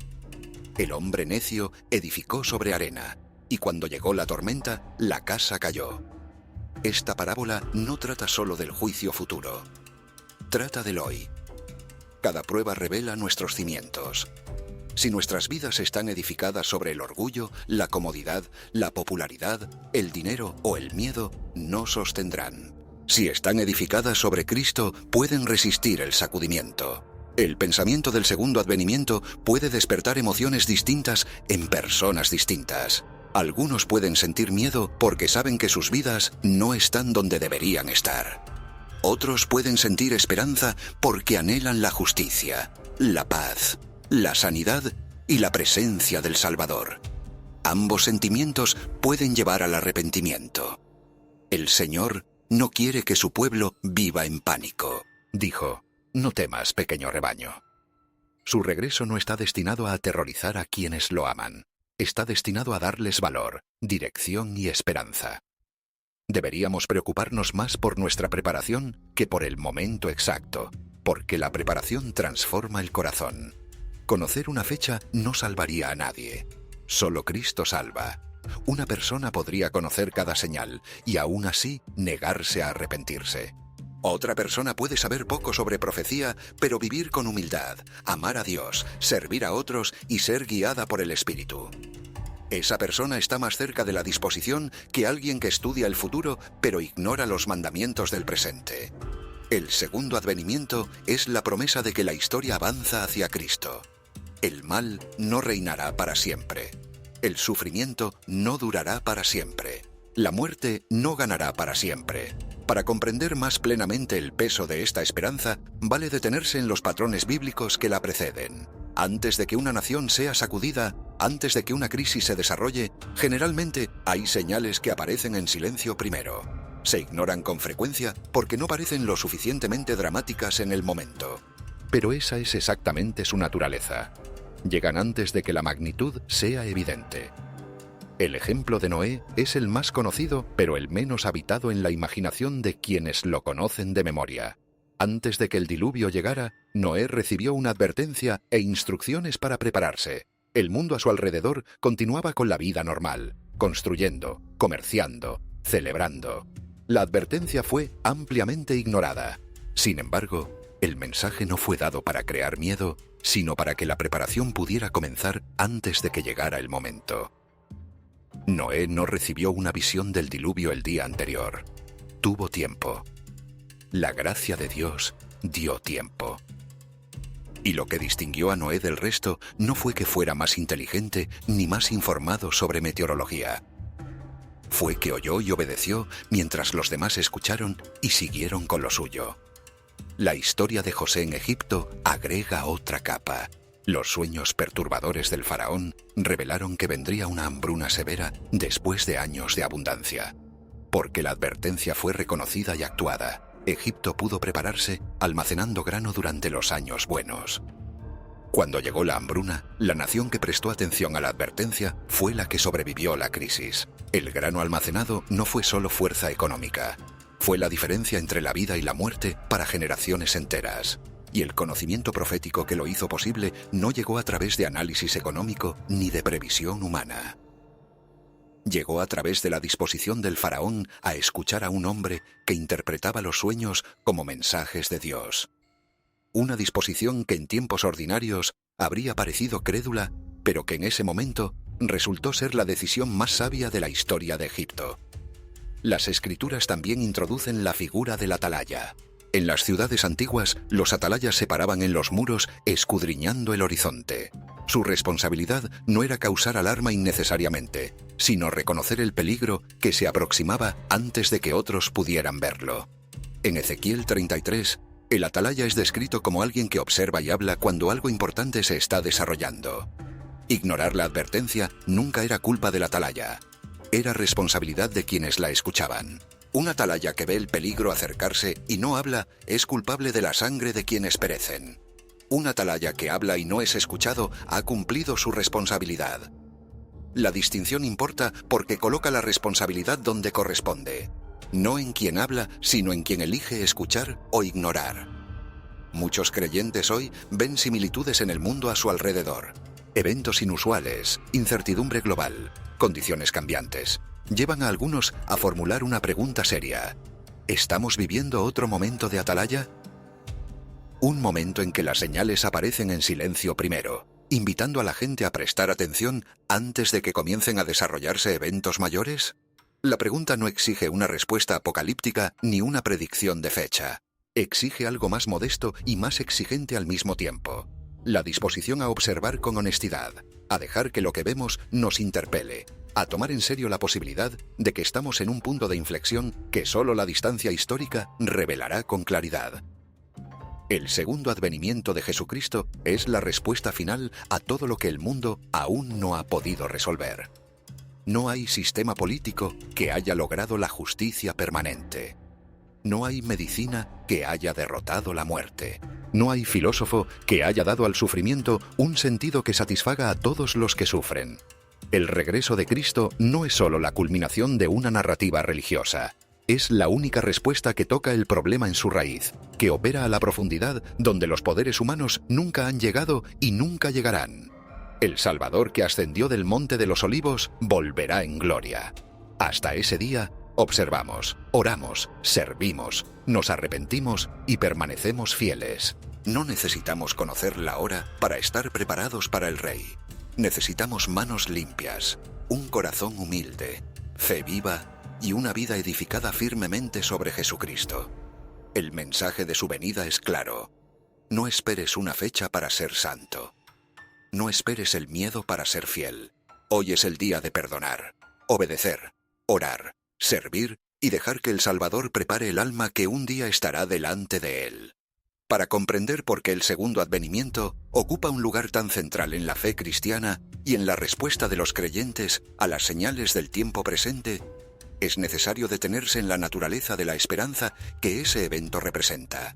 El hombre necio edificó sobre arena y cuando llegó la tormenta, la casa cayó. Esta parábola no trata solo del juicio futuro. Trata del hoy. Cada prueba revela nuestros cimientos. Si nuestras vidas están edificadas sobre el orgullo, la comodidad, la popularidad, el dinero o el miedo, no sostendrán. Si están edificadas sobre Cristo, pueden resistir el sacudimiento. El pensamiento del segundo advenimiento puede despertar emociones distintas en personas distintas. Algunos pueden sentir miedo porque saben que sus vidas no están donde deberían estar. Otros pueden sentir esperanza porque anhelan la justicia, la paz, la sanidad y la presencia del Salvador. Ambos sentimientos pueden llevar al arrepentimiento. El Señor no quiere que su pueblo viva en pánico. Dijo: «No temas, pequeño rebaño». Su regreso no está destinado a aterrorizar a quienes lo aman. Está destinado a darles valor, dirección y esperanza. Deberíamos preocuparnos más por nuestra preparación que por el momento exacto, porque la preparación transforma el corazón. Conocer una fecha no salvaría a nadie. Solo Cristo salva. Una persona podría conocer cada señal y aún así negarse a arrepentirse. Otra persona puede saber poco sobre profecía, pero vivir con humildad, amar a Dios, servir a otros y ser guiada por el Espíritu. Esa persona está más cerca de la disposición que alguien que estudia el futuro, pero ignora los mandamientos del presente. El segundo advenimiento es la promesa de que la historia avanza hacia Cristo. El mal no reinará para siempre. El sufrimiento no durará para siempre. La muerte no ganará para siempre. Para comprender más plenamente el peso de esta esperanza, vale detenerse en los patrones bíblicos que la preceden. Antes de que una nación sea sacudida, antes de que una crisis se desarrolle, generalmente hay señales que aparecen en silencio primero. Se ignoran con frecuencia porque no parecen lo suficientemente dramáticas en el momento. Pero esa es exactamente su naturaleza. Llegan antes de que la magnitud sea evidente. El ejemplo de Noé es el más conocido, pero el menos habitado en la imaginación de quienes lo conocen de memoria. Antes de que el diluvio llegara, Noé recibió una advertencia e instrucciones para prepararse. El mundo a su alrededor continuaba con la vida normal, construyendo, comerciando, celebrando. La advertencia fue ampliamente ignorada. Sin embargo, el mensaje no fue dado para crear miedo, sino para que la preparación pudiera comenzar antes de que llegara el momento. Noé no recibió una visión del diluvio el día anterior. Tuvo tiempo. La gracia de Dios dio tiempo. Y lo que distinguió a Noé del resto no fue que fuera más inteligente ni más informado sobre meteorología. Fue que oyó y obedeció mientras los demás escucharon y siguieron con lo suyo. La historia de José en Egipto agrega otra capa. Los sueños perturbadores del faraón revelaron que vendría una hambruna severa después de años de abundancia. Porque la advertencia fue reconocida y actuada, Egipto pudo prepararse almacenando grano durante los años buenos. Cuando llegó la hambruna, la nación que prestó atención a la advertencia fue la que sobrevivió la crisis. El grano almacenado no fue solo fuerza económica, fue la diferencia entre la vida y la muerte para generaciones enteras. Y el conocimiento profético que lo hizo posible no llegó a través de análisis económico ni de previsión humana. Llegó a través de la disposición del faraón a escuchar a un hombre que interpretaba los sueños como mensajes de Dios. Una disposición que en tiempos ordinarios habría parecido crédula, pero que en ese momento resultó ser la decisión más sabia de la historia de Egipto. Las escrituras también introducen la figura del atalaya. En las ciudades antiguas, los atalayas se paraban en los muros escudriñando el horizonte. Su responsabilidad no era causar alarma innecesariamente, sino reconocer el peligro que se aproximaba antes de que otros pudieran verlo. En Ezequiel 33, El atalaya es descrito como alguien que observa y habla cuando algo importante se está desarrollando. Ignorar la advertencia nunca era culpa del atalaya. Era responsabilidad de quienes la escuchaban. Un atalaya que ve el peligro acercarse y no habla es culpable de la sangre de quienes perecen. Un atalaya que habla y no es escuchado ha cumplido su responsabilidad. La distinción importa porque coloca la responsabilidad donde corresponde. No en quien habla, sino en quien elige escuchar o ignorar. Muchos creyentes hoy ven similitudes en el mundo a su alrededor. Eventos inusuales, incertidumbre global, condiciones cambiantes, llevan a algunos a formular una pregunta seria. ¿Estamos viviendo otro momento de atalaya? Un momento en que las señales aparecen en silencio primero, invitando a la gente a prestar atención antes de que comiencen a desarrollarse eventos mayores. La pregunta no exige una respuesta apocalíptica ni una predicción de fecha. Exige algo más modesto y más exigente al mismo tiempo. La disposición a observar con honestidad, a dejar que lo que vemos nos interpele, a tomar en serio la posibilidad de que estamos en un punto de inflexión que solo la distancia histórica revelará con claridad. El segundo advenimiento de Jesucristo es la respuesta final a todo lo que el mundo aún no ha podido resolver. No hay sistema político que haya logrado la justicia permanente. No hay medicina que haya derrotado la muerte. No hay filósofo que haya dado al sufrimiento un sentido que satisfaga a todos los que sufren. El regreso de Cristo no es solo la culminación de una narrativa religiosa. Es la única respuesta que toca el problema en su raíz, que opera a la profundidad donde los poderes humanos nunca han llegado y nunca llegarán. El Salvador que ascendió del Monte de los Olivos volverá en gloria. Hasta ese día, observamos, oramos, servimos, nos arrepentimos y permanecemos fieles. No necesitamos conocer la hora para estar preparados para el Rey. Necesitamos manos limpias, un corazón humilde, fe viva y una vida edificada firmemente sobre Jesucristo. El mensaje de su venida es claro. No esperes una fecha para ser santo. No esperes el miedo para ser fiel. Hoy es el día de perdonar, obedecer, orar, servir y dejar que el Salvador prepare el alma que un día estará delante de él. Para comprender por qué el segundo advenimiento ocupa un lugar tan central en la fe cristiana y en la respuesta de los creyentes a las señales del tiempo presente, es necesario detenerse en la naturaleza de la esperanza que ese evento representa.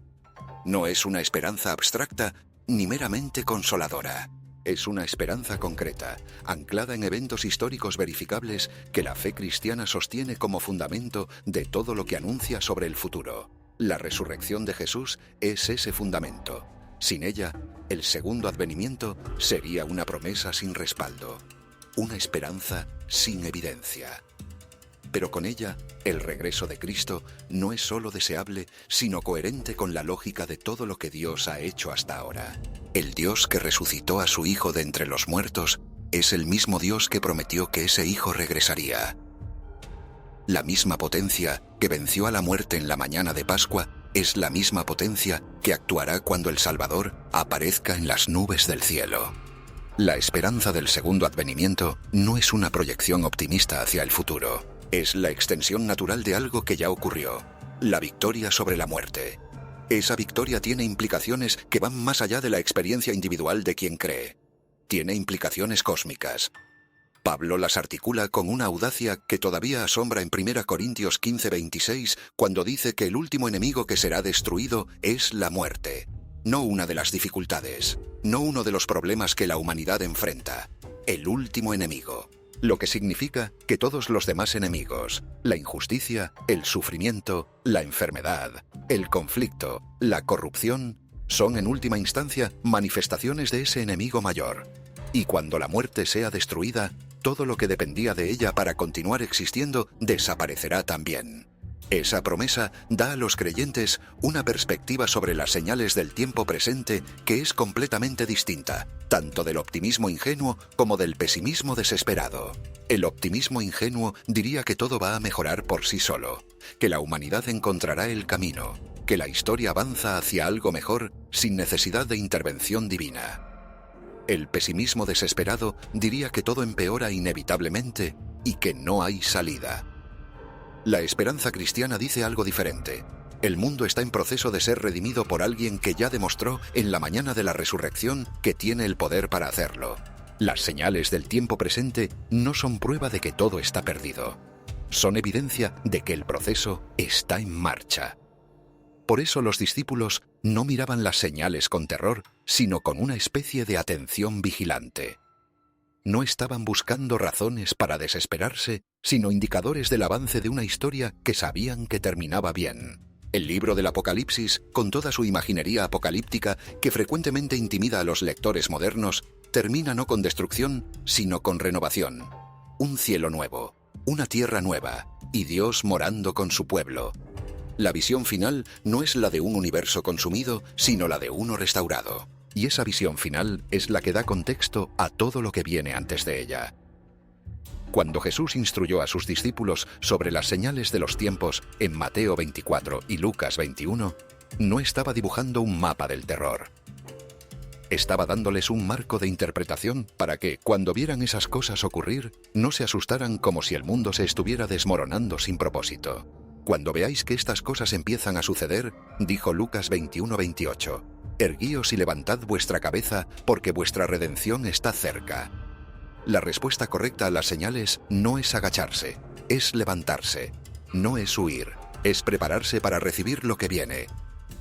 No es una esperanza abstracta ni meramente consoladora. Es una esperanza concreta, anclada en eventos históricos verificables que la fe cristiana sostiene como fundamento de todo lo que anuncia sobre el futuro. La resurrección de Jesús es ese fundamento. Sin ella, el segundo advenimiento sería una promesa sin respaldo, una esperanza sin evidencia. Pero con ella, el regreso de Cristo no es solo deseable, sino coherente con la lógica de todo lo que Dios ha hecho hasta ahora. El Dios que resucitó a su Hijo de entre los muertos es el mismo Dios que prometió que ese Hijo regresaría. La misma potencia que venció a la muerte en la mañana de Pascua es la misma potencia que actuará cuando el Salvador aparezca en las nubes del cielo. La esperanza del segundo advenimiento no es una proyección optimista hacia el futuro. Es la extensión natural de algo que ya ocurrió, la victoria sobre la muerte. Esa victoria tiene implicaciones que van más allá de la experiencia individual de quien cree. Tiene implicaciones cósmicas. Pablo las articula con una audacia que todavía asombra en 1 Corintios 15:26, cuando dice que el último enemigo que será destruido es la muerte. No una de las dificultades, no uno de los problemas que la humanidad enfrenta. El último enemigo. Lo que significa que todos los demás enemigos, la injusticia, el sufrimiento, la enfermedad, el conflicto, la corrupción, son en última instancia manifestaciones de ese enemigo mayor. Y cuando la muerte sea destruida, todo lo que dependía de ella para continuar existiendo desaparecerá también. Esa promesa da a los creyentes una perspectiva sobre las señales del tiempo presente que es completamente distinta, tanto del optimismo ingenuo como del pesimismo desesperado. El optimismo ingenuo diría que todo va a mejorar por sí solo, que la humanidad encontrará el camino, que la historia avanza hacia algo mejor sin necesidad de intervención divina. El pesimismo desesperado diría que todo empeora inevitablemente y que no hay salida. La esperanza cristiana dice algo diferente. El mundo está en proceso de ser redimido por alguien que ya demostró en la mañana de la resurrección que tiene el poder para hacerlo. Las señales del tiempo presente no son prueba de que todo está perdido. Son evidencia de que el proceso está en marcha. Por eso los discípulos no miraban las señales con terror, sino con una especie de atención vigilante. No estaban buscando razones para desesperarse, sino indicadores del avance de una historia que sabían que terminaba bien. El libro del Apocalipsis, con toda su imaginería apocalíptica que frecuentemente intimida a los lectores modernos, termina no con destrucción, sino con renovación. Un cielo nuevo, una tierra nueva, y Dios morando con su pueblo. La visión final no es la de un universo consumido, sino la de uno restaurado. Y esa visión final es la que da contexto a todo lo que viene antes de ella. Cuando Jesús instruyó a sus discípulos sobre las señales de los tiempos en Mateo 24 y Lucas 21, no estaba dibujando un mapa del terror. Estaba dándoles un marco de interpretación para que, cuando vieran esas cosas ocurrir, no se asustaran como si el mundo se estuviera desmoronando sin propósito. Cuando veáis que estas cosas empiezan a suceder, dijo Lucas 21-28, erguíos y levantad vuestra cabeza, porque vuestra redención está cerca. La respuesta correcta a las señales no es agacharse, es levantarse. No es huir, es prepararse para recibir lo que viene.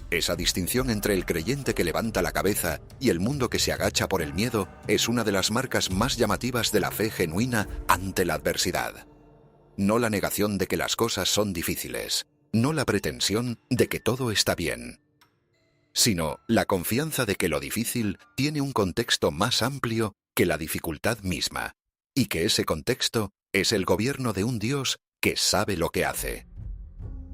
Esa distinción entre el creyente que levanta la cabeza y el mundo que se agacha por el miedo es una de las marcas más llamativas de la fe genuina ante la adversidad. No la negación de que las cosas son difíciles, no la pretensión de que todo está bien, sino la confianza de que lo difícil tiene un contexto más amplio que la dificultad misma, y que ese contexto es el gobierno de un Dios que sabe lo que hace.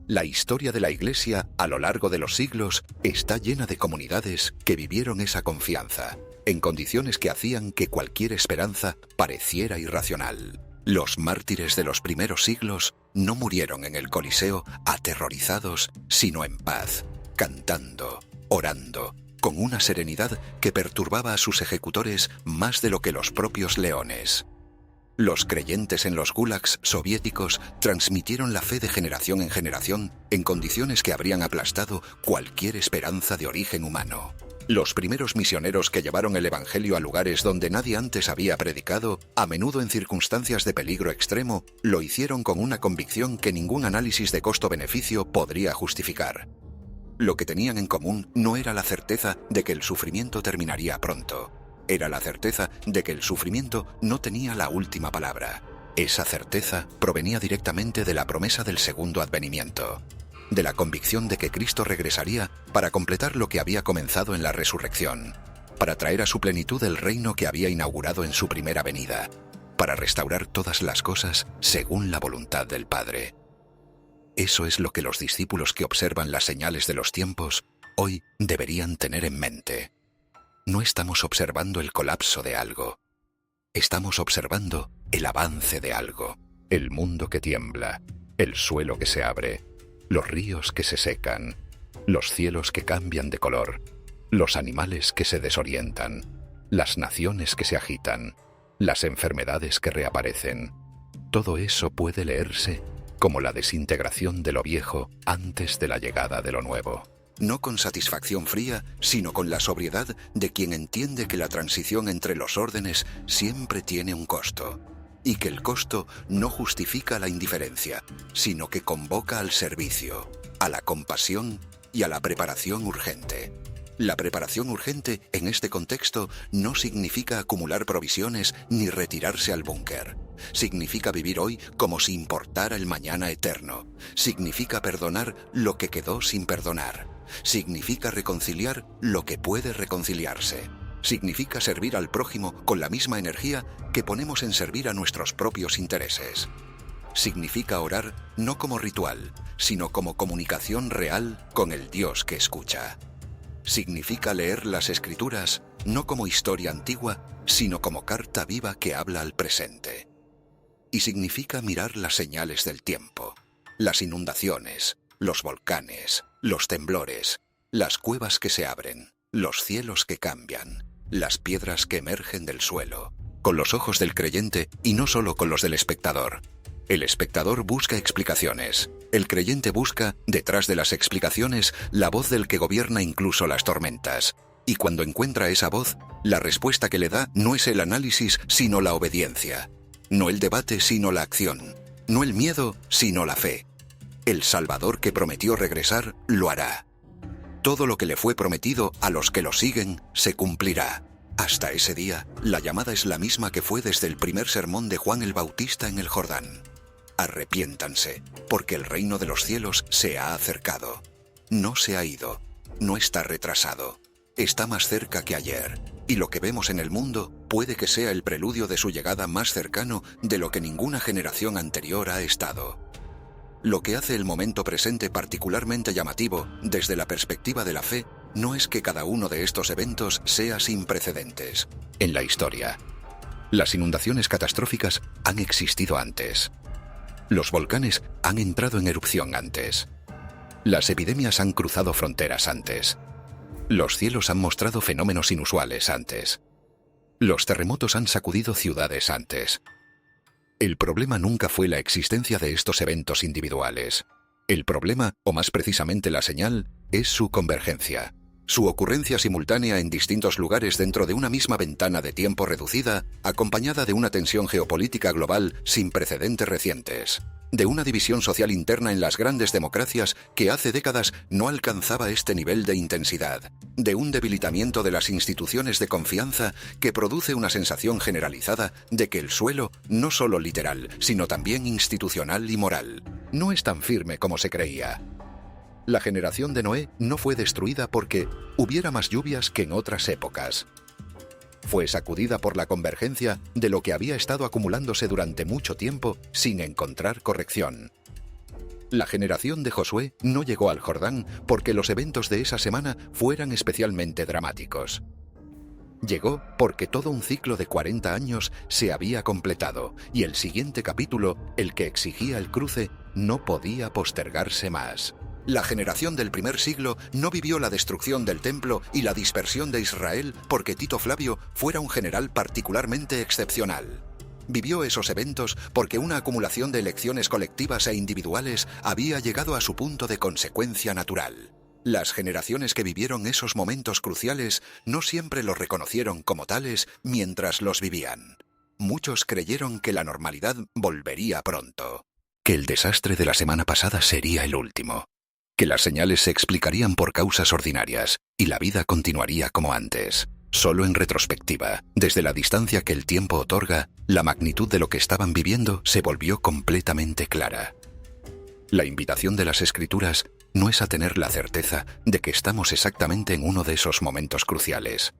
La historia de la Iglesia a lo largo de los siglos está llena de comunidades que vivieron esa confianza, en condiciones que hacían que cualquier esperanza pareciera irracional. Los mártires de los primeros siglos no murieron en el Coliseo aterrorizados, sino en paz, cantando, orando, con una serenidad que perturbaba a sus ejecutores más de lo que los propios leones. Los creyentes en los gulags soviéticos transmitieron la fe de generación en generación en condiciones que habrían aplastado cualquier esperanza de origen humano. Los primeros misioneros que llevaron el Evangelio a lugares donde nadie antes había predicado, a menudo en circunstancias de peligro extremo, lo hicieron con una convicción que ningún análisis de costo-beneficio podría justificar. Lo que tenían en común no era la certeza de que el sufrimiento terminaría pronto. Era la certeza de que el sufrimiento no tenía la última palabra. Esa certeza provenía directamente de la promesa del segundo advenimiento, de la convicción de que Cristo regresaría para completar lo que había comenzado en la resurrección, para traer a su plenitud el reino que había inaugurado en su primera venida, para restaurar todas las cosas según la voluntad del Padre. Eso es lo que los discípulos que observan las señales de los tiempos hoy deberían tener en mente. No estamos observando el colapso de algo. Estamos observando el avance de algo. El mundo que tiembla, el suelo que se abre, los ríos que se secan, los cielos que cambian de color, los animales que se desorientan, las naciones que se agitan, las enfermedades que reaparecen. Todo eso puede leerse como la desintegración de lo viejo antes de la llegada de lo nuevo. No con satisfacción fría, sino con la sobriedad de quien entiende que la transición entre los órdenes siempre tiene un costo, y que el costo no justifica la indiferencia, sino que convoca al servicio, a la compasión y a la preparación urgente. La preparación urgente en este contexto no significa acumular provisiones ni retirarse al búnker. Significa vivir hoy como si importara el mañana eterno. Significa perdonar lo que quedó sin perdonar. Significa reconciliar lo que puede reconciliarse. Significa servir al prójimo con la misma energía que ponemos en servir a nuestros propios intereses. Significa orar no como ritual, sino como comunicación real con el Dios que escucha. Significa leer las Escrituras no como historia antigua, sino como carta viva que habla al presente. Y significa mirar las señales del tiempo, las inundaciones, los volcanes, los temblores, las cuevas que se abren, los cielos que cambian, las piedras que emergen del suelo, con los ojos del creyente y no solo con los del espectador. El espectador busca explicaciones. El creyente busca, detrás de las explicaciones, la voz del que gobierna incluso las tormentas. Y cuando encuentra esa voz, la respuesta que le da no es el análisis, sino la obediencia. No el debate, sino la acción. No el miedo, sino la fe. El Salvador que prometió regresar, lo hará. Todo lo que le fue prometido a los que lo siguen, se cumplirá. Hasta ese día, la llamada es la misma que fue desde el primer sermón de Juan el Bautista en el Jordán. Arrepiéntanse, porque el reino de los cielos se ha acercado. No se ha ido, no está retrasado. Está más cerca que ayer, y lo que vemos en el mundo puede que sea el preludio de su llegada más cercano de lo que ninguna generación anterior ha estado. Lo que hace el momento presente particularmente llamativo desde la perspectiva de la fe no es que cada uno de estos eventos sea sin precedentes. En la historia, las inundaciones catastróficas han existido antes. Los volcanes han entrado en erupción antes. Las epidemias han cruzado fronteras antes. Los cielos han mostrado fenómenos inusuales antes. Los terremotos han sacudido ciudades antes. El problema nunca fue la existencia de estos eventos individuales. El problema, o más precisamente la señal, es su convergencia. Su ocurrencia simultánea en distintos lugares dentro de una misma ventana de tiempo reducida, acompañada de una tensión geopolítica global sin precedentes recientes, de una división social interna en las grandes democracias que hace décadas no alcanzaba este nivel de intensidad, de un debilitamiento de las instituciones de confianza que produce una sensación generalizada de que el suelo, no solo literal, sino también institucional y moral, no es tan firme como se creía. La generación de Noé no fue destruida porque hubiera más lluvias que en otras épocas. Fue sacudida por la convergencia de lo que había estado acumulándose durante mucho tiempo sin encontrar corrección. La generación de Josué no llegó al Jordán porque los eventos de esa semana fueran especialmente dramáticos. Llegó porque todo un ciclo de 40 años se había completado y el siguiente capítulo, el que exigía el cruce, no podía postergarse más. La generación del primer siglo no vivió la destrucción del templo y la dispersión de Israel porque Tito Flavio fuera un general particularmente excepcional. Vivió esos eventos porque una acumulación de elecciones colectivas e individuales había llegado a su punto de consecuencia natural. Las generaciones que vivieron esos momentos cruciales no siempre los reconocieron como tales mientras los vivían. Muchos creyeron que la normalidad volvería pronto, que el desastre de la semana pasada sería el último, que las señales se explicarían por causas ordinarias y la vida continuaría como antes. Solo en retrospectiva, desde la distancia que el tiempo otorga, la magnitud de lo que estaban viviendo se volvió completamente clara. La invitación de las Escrituras no es a tener la certeza de que estamos exactamente en uno de esos momentos cruciales.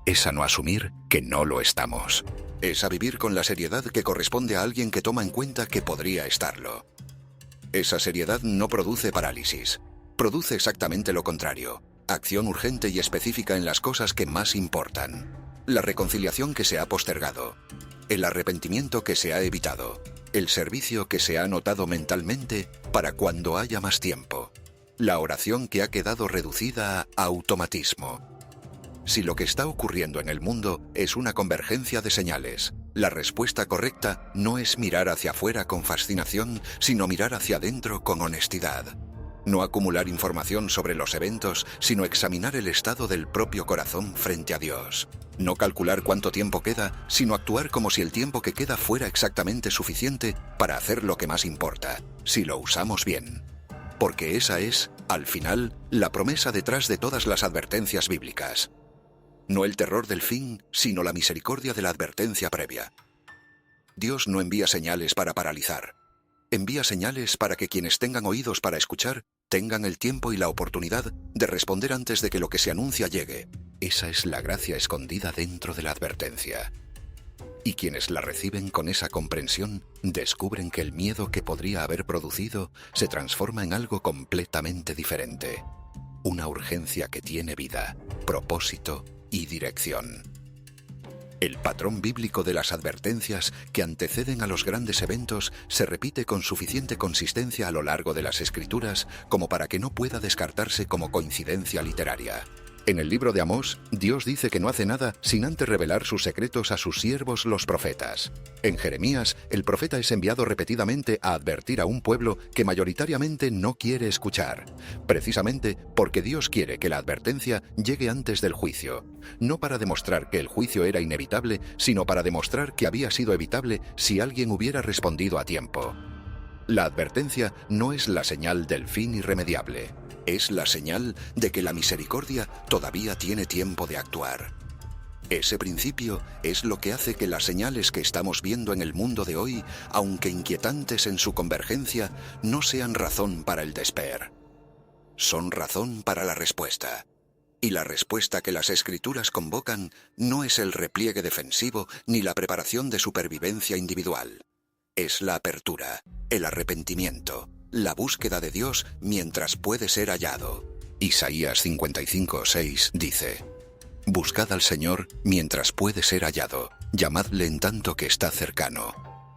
Es a no asumir que no lo estamos. Es a vivir con la seriedad que corresponde a alguien que toma en cuenta que podría estarlo. Esa seriedad no produce parálisis, produce exactamente lo contrario, acción urgente y específica en las cosas que más importan, la reconciliación que se ha postergado, el arrepentimiento que se ha evitado, el servicio que se ha anotado mentalmente para cuando haya más tiempo, la oración que ha quedado reducida a automatismo. Si lo que está ocurriendo en el mundo es una convergencia de señales, la respuesta correcta no es mirar hacia afuera con fascinación, sino mirar hacia adentro con honestidad. No acumular información sobre los eventos, sino examinar el estado del propio corazón frente a Dios. No calcular cuánto tiempo queda, sino actuar como si el tiempo que queda fuera exactamente suficiente para hacer lo que más importa, si lo usamos bien. Porque esa es, al final, la promesa detrás de todas las advertencias bíblicas. No el terror del fin, sino la misericordia de la advertencia previa. Dios no envía señales para paralizar. Envía señales para que quienes tengan oídos para escuchar tengan el tiempo y la oportunidad de responder antes de que lo que se anuncia llegue. Esa es la gracia escondida dentro de la advertencia. Y quienes la reciben con esa comprensión descubren que el miedo que podría haber producido se transforma en algo completamente diferente. Una urgencia que tiene vida, propósito y dirección. El patrón bíblico de las advertencias que anteceden a los grandes eventos se repite con suficiente consistencia a lo largo de las Escrituras como para que no pueda descartarse como coincidencia literaria. En el libro de Amós, Dios dice que no hace nada sin antes revelar sus secretos a sus siervos los profetas. En Jeremías, el profeta es enviado repetidamente a advertir a un pueblo que mayoritariamente no quiere escuchar, precisamente porque Dios quiere que la advertencia llegue antes del juicio, no para demostrar que el juicio era inevitable, sino para demostrar que había sido evitable si alguien hubiera respondido a tiempo. La advertencia no es la señal del fin irremediable. Es la señal de que la misericordia todavía tiene tiempo de actuar. Ese principio es lo que hace que las señales que estamos viendo en el mundo de hoy, aunque inquietantes en su convergencia, no sean razón para el despair. Son razón para la respuesta. Y la respuesta que las Escrituras convocan no es el repliegue defensivo ni la preparación de supervivencia individual. Es la apertura, el arrepentimiento, la búsqueda de Dios mientras puede ser hallado. Isaías 55:6 dice: Buscad al Señor mientras puede ser hallado, llamadle en tanto que está cercano.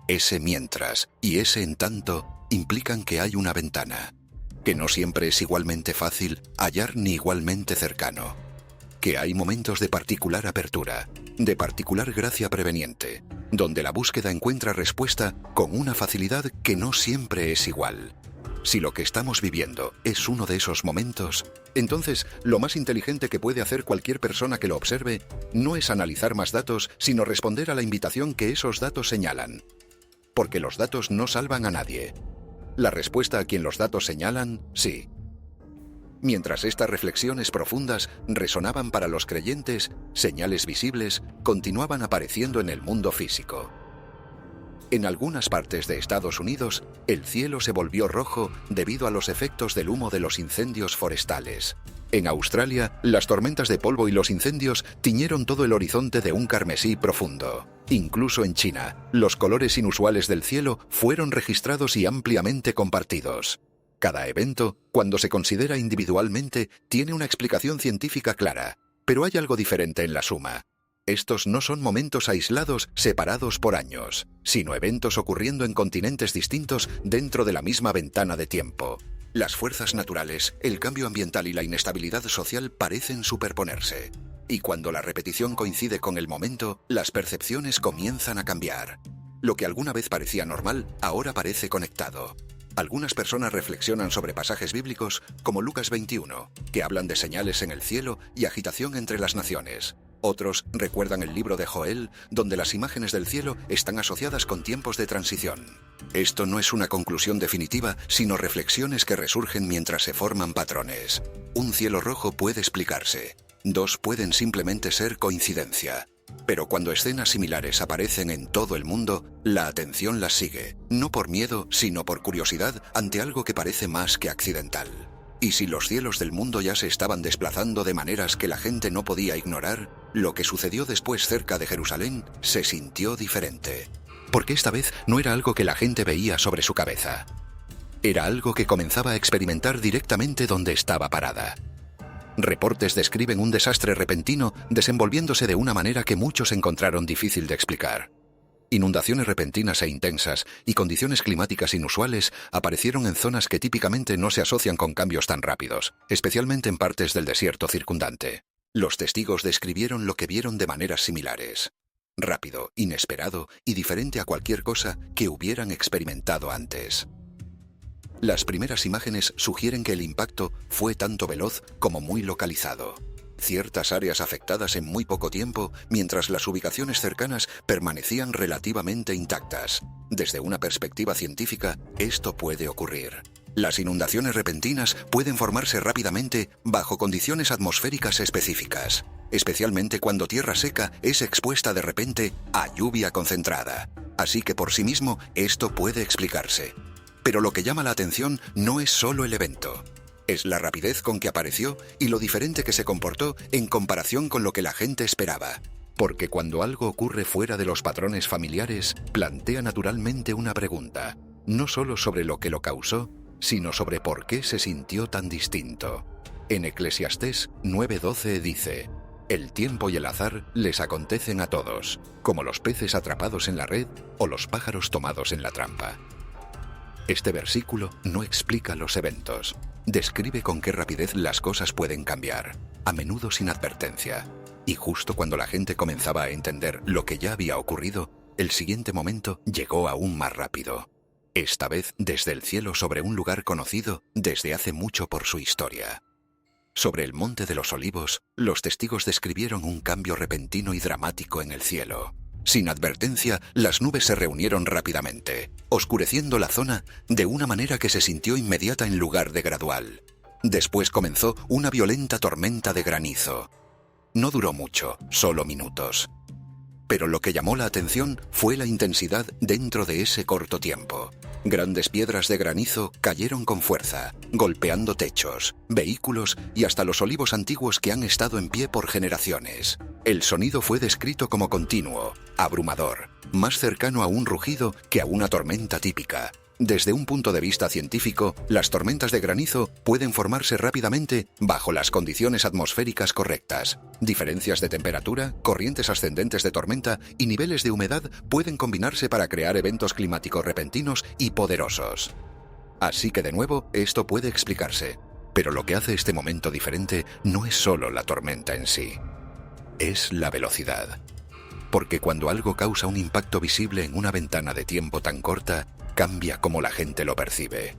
Ese mientras y ese en tanto implican que hay una ventana, que no siempre es igualmente fácil hallar ni igualmente cercano, que hay momentos de particular apertura, de particular gracia preveniente, donde la búsqueda encuentra respuesta con una facilidad que no siempre es igual. Si lo que estamos viviendo es uno de esos momentos, entonces lo más inteligente que puede hacer cualquier persona que lo observe no es analizar más datos, sino responder a la invitación que esos datos señalan. Porque los datos no salvan a nadie. La respuesta a quien los datos señalan, sí. Mientras estas reflexiones profundas resonaban para los creyentes, señales visibles continuaban apareciendo en el mundo físico. En algunas partes de Estados Unidos, el cielo se volvió rojo debido a los efectos del humo de los incendios forestales. En Australia, las tormentas de polvo y los incendios tiñeron todo el horizonte de un carmesí profundo. Incluso en China, los colores inusuales del cielo fueron registrados y ampliamente compartidos. Cada evento, cuando se considera individualmente, tiene una explicación científica clara, pero hay algo diferente en la suma. Estos no son momentos aislados separados por años, sino eventos ocurriendo en continentes distintos dentro de la misma ventana de tiempo. Las fuerzas naturales, el cambio ambiental y la inestabilidad social parecen superponerse. Y cuando la repetición coincide con el momento, las percepciones comienzan a cambiar. Lo que alguna vez parecía normal, ahora parece conectado. Algunas personas reflexionan sobre pasajes bíblicos como Lucas 21, que hablan de señales en el cielo y agitación entre las naciones. Otros recuerdan el libro de Joel, donde las imágenes del cielo están asociadas con tiempos de transición. Esto no es una conclusión definitiva, sino reflexiones que resurgen mientras se forman patrones. Un cielo rojo puede explicarse. Dos pueden simplemente ser coincidencia. Pero cuando escenas similares aparecen en todo el mundo, la atención las sigue, no por miedo, sino por curiosidad ante algo que parece más que accidental. Y si los cielos del mundo ya se estaban desplazando de maneras que la gente no podía ignorar, lo que sucedió después cerca de Jerusalén se sintió diferente. Porque esta vez no era algo que la gente veía sobre su cabeza. Era algo que comenzaba a experimentar directamente donde estaba parada. Reportes describen un desastre repentino desenvolviéndose de una manera que muchos encontraron difícil de explicar. Inundaciones repentinas e intensas y condiciones climáticas inusuales aparecieron en zonas que típicamente no se asocian con cambios tan rápidos, especialmente en partes del desierto circundante. Los testigos describieron lo que vieron de maneras similares. Rápido, inesperado y diferente a cualquier cosa que hubieran experimentado antes. Las primeras imágenes sugieren que el impacto fue tanto veloz como muy localizado. Ciertas áreas afectadas en muy poco tiempo, mientras las ubicaciones cercanas permanecían relativamente intactas. Desde una perspectiva científica, esto puede ocurrir. Las inundaciones repentinas pueden formarse rápidamente bajo condiciones atmosféricas específicas, especialmente cuando tierra seca es expuesta de repente a lluvia concentrada. Así que por sí mismo, esto puede explicarse. Pero lo que llama la atención no es solo el evento. Es la rapidez con que apareció y lo diferente que se comportó en comparación con lo que la gente esperaba. Porque cuando algo ocurre fuera de los patrones familiares, plantea naturalmente una pregunta, no solo sobre lo que lo causó, sino sobre por qué se sintió tan distinto. En Eclesiastés 9:12 dice: «El tiempo y el azar les acontecen a todos, como los peces atrapados en la red o los pájaros tomados en la trampa». Este versículo no explica los eventos. Describe con qué rapidez las cosas pueden cambiar, a menudo sin advertencia. Y justo cuando la gente comenzaba a entender lo que ya había ocurrido, el siguiente momento llegó aún más rápido. Esta vez desde el cielo sobre un lugar conocido desde hace mucho por su historia. Sobre el Monte de los Olivos, los testigos describieron un cambio repentino y dramático en el cielo. Sin advertencia, las nubes se reunieron rápidamente, oscureciendo la zona de una manera que se sintió inmediata en lugar de gradual. Después comenzó una violenta tormenta de granizo. No duró mucho, solo minutos. Pero lo que llamó la atención fue la intensidad dentro de ese corto tiempo. Grandes piedras de granizo cayeron con fuerza, golpeando techos, vehículos y hasta los olivos antiguos que han estado en pie por generaciones. El sonido fue descrito como continuo, abrumador, más cercano a un rugido que a una tormenta típica. Desde un punto de vista científico, las tormentas de granizo pueden formarse rápidamente bajo las condiciones atmosféricas correctas. Diferencias de temperatura, corrientes ascendentes de tormenta y niveles de humedad pueden combinarse para crear eventos climáticos repentinos y poderosos. Así que de nuevo, esto puede explicarse. Pero lo que hace este momento diferente no es solo la tormenta en sí. Es la velocidad. Porque cuando algo causa un impacto visible en una ventana de tiempo tan corta, cambia como la gente lo percibe.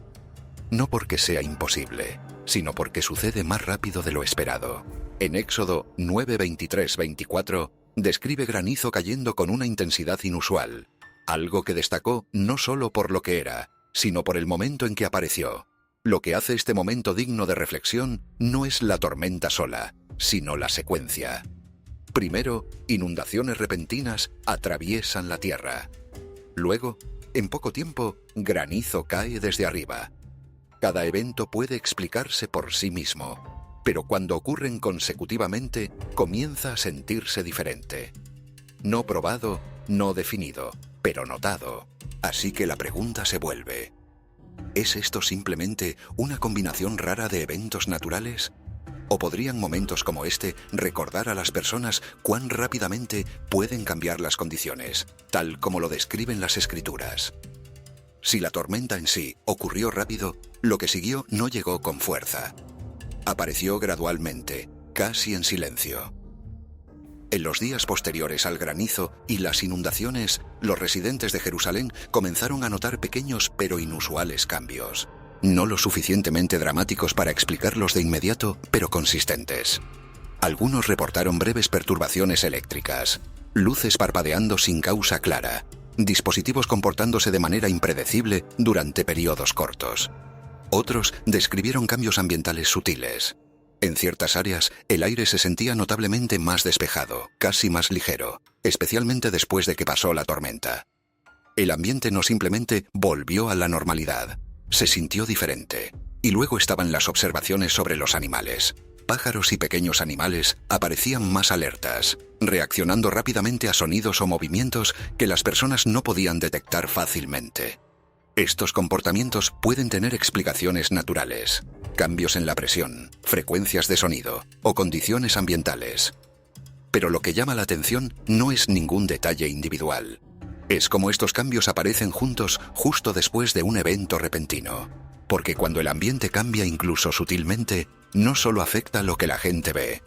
No porque sea imposible, sino porque sucede más rápido de lo esperado. En Éxodo 9:23-24, describe granizo cayendo con una intensidad inusual, algo que destacó no solo por lo que era, sino por el momento en que apareció. Lo que hace este momento digno de reflexión no es la tormenta sola, sino la secuencia. Primero, inundaciones repentinas atraviesan la tierra. Luego, en poco tiempo, granizo cae desde arriba. Cada evento puede explicarse por sí mismo, pero cuando ocurren consecutivamente, comienza a sentirse diferente. No probado, no definido, pero notado. Así que la pregunta se vuelve: ¿es esto simplemente una combinación rara de eventos naturales? ¿O podrían momentos como este recordar a las personas cuán rápidamente pueden cambiar las condiciones, tal como lo describen las Escrituras? Si la tormenta en sí ocurrió rápido, lo que siguió no llegó con fuerza. Apareció gradualmente, casi en silencio. En los días posteriores al granizo y las inundaciones, los residentes de Jerusalén comenzaron a notar pequeños pero inusuales cambios. No lo suficientemente dramáticos para explicarlos de inmediato, pero consistentes. Algunos reportaron breves perturbaciones eléctricas, luces parpadeando sin causa clara, dispositivos comportándose de manera impredecible durante periodos cortos. Otros describieron cambios ambientales sutiles. En ciertas áreas, el aire se sentía notablemente más despejado, casi más ligero, especialmente después de que pasó la tormenta. El ambiente no simplemente volvió a la normalidad, se sintió diferente. Y luego estaban las observaciones sobre los animales. Pájaros y pequeños animales aparecían más alertas, reaccionando rápidamente a sonidos o movimientos que las personas no podían detectar fácilmente. Estos comportamientos pueden tener explicaciones naturales, cambios en la presión, frecuencias de sonido o condiciones ambientales. Pero lo que llama la atención no es ningún detalle individual. Es como estos cambios aparecen juntos justo después de un evento repentino. Porque cuando el ambiente cambia incluso sutilmente, no solo afecta lo que la gente ve,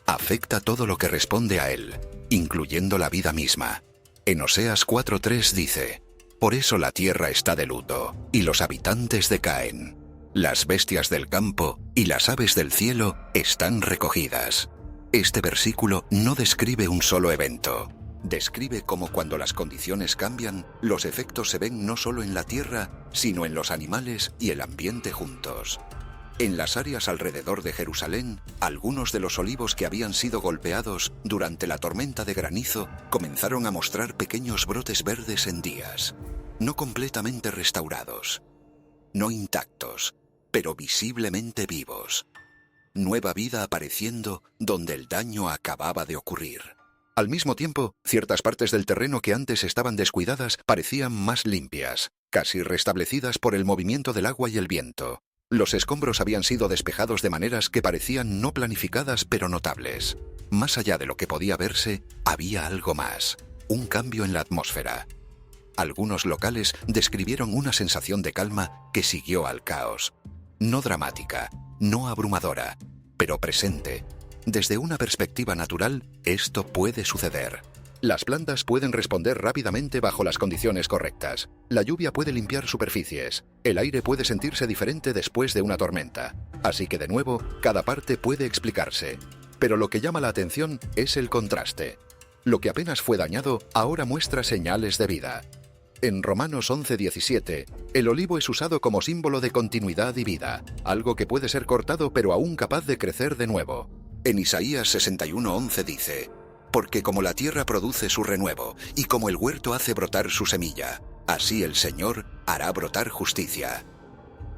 afecta todo lo que responde a él, incluyendo la vida misma. En Oseas 4:3 dice: «Por eso la tierra está de luto, y los habitantes decaen. Las bestias del campo y las aves del cielo están recogidas». Este versículo no describe un solo evento. Describe cómo cuando las condiciones cambian, los efectos se ven no solo en la tierra, sino en los animales y el ambiente juntos. En las áreas alrededor de Jerusalén, algunos de los olivos que habían sido golpeados durante la tormenta de granizo comenzaron a mostrar pequeños brotes verdes en días, no completamente restaurados, no intactos, pero visiblemente vivos. Nueva vida apareciendo donde el daño acababa de ocurrir. Al mismo tiempo, ciertas partes del terreno que antes estaban descuidadas parecían más limpias, casi restablecidas por el movimiento del agua y el viento. Los escombros habían sido despejados de maneras que parecían no planificadas pero notables. Más allá de lo que podía verse, había algo más, un cambio en la atmósfera. Algunos locales describieron una sensación de calma que siguió al caos. No dramática, no abrumadora, pero presente. Desde una perspectiva natural, esto puede suceder. Las plantas pueden responder rápidamente bajo las condiciones correctas. La lluvia puede limpiar superficies. El aire puede sentirse diferente después de una tormenta. Así que de nuevo, cada parte puede explicarse. Pero lo que llama la atención es el contraste. Lo que apenas fue dañado ahora muestra señales de vida. En Romanos 11:17, el olivo es usado como símbolo de continuidad y vida, algo que puede ser cortado pero aún capaz de crecer de nuevo. En Isaías 61:11 dice: «Porque como la tierra produce su renuevo, y como el huerto hace brotar su semilla, así el Señor hará brotar justicia».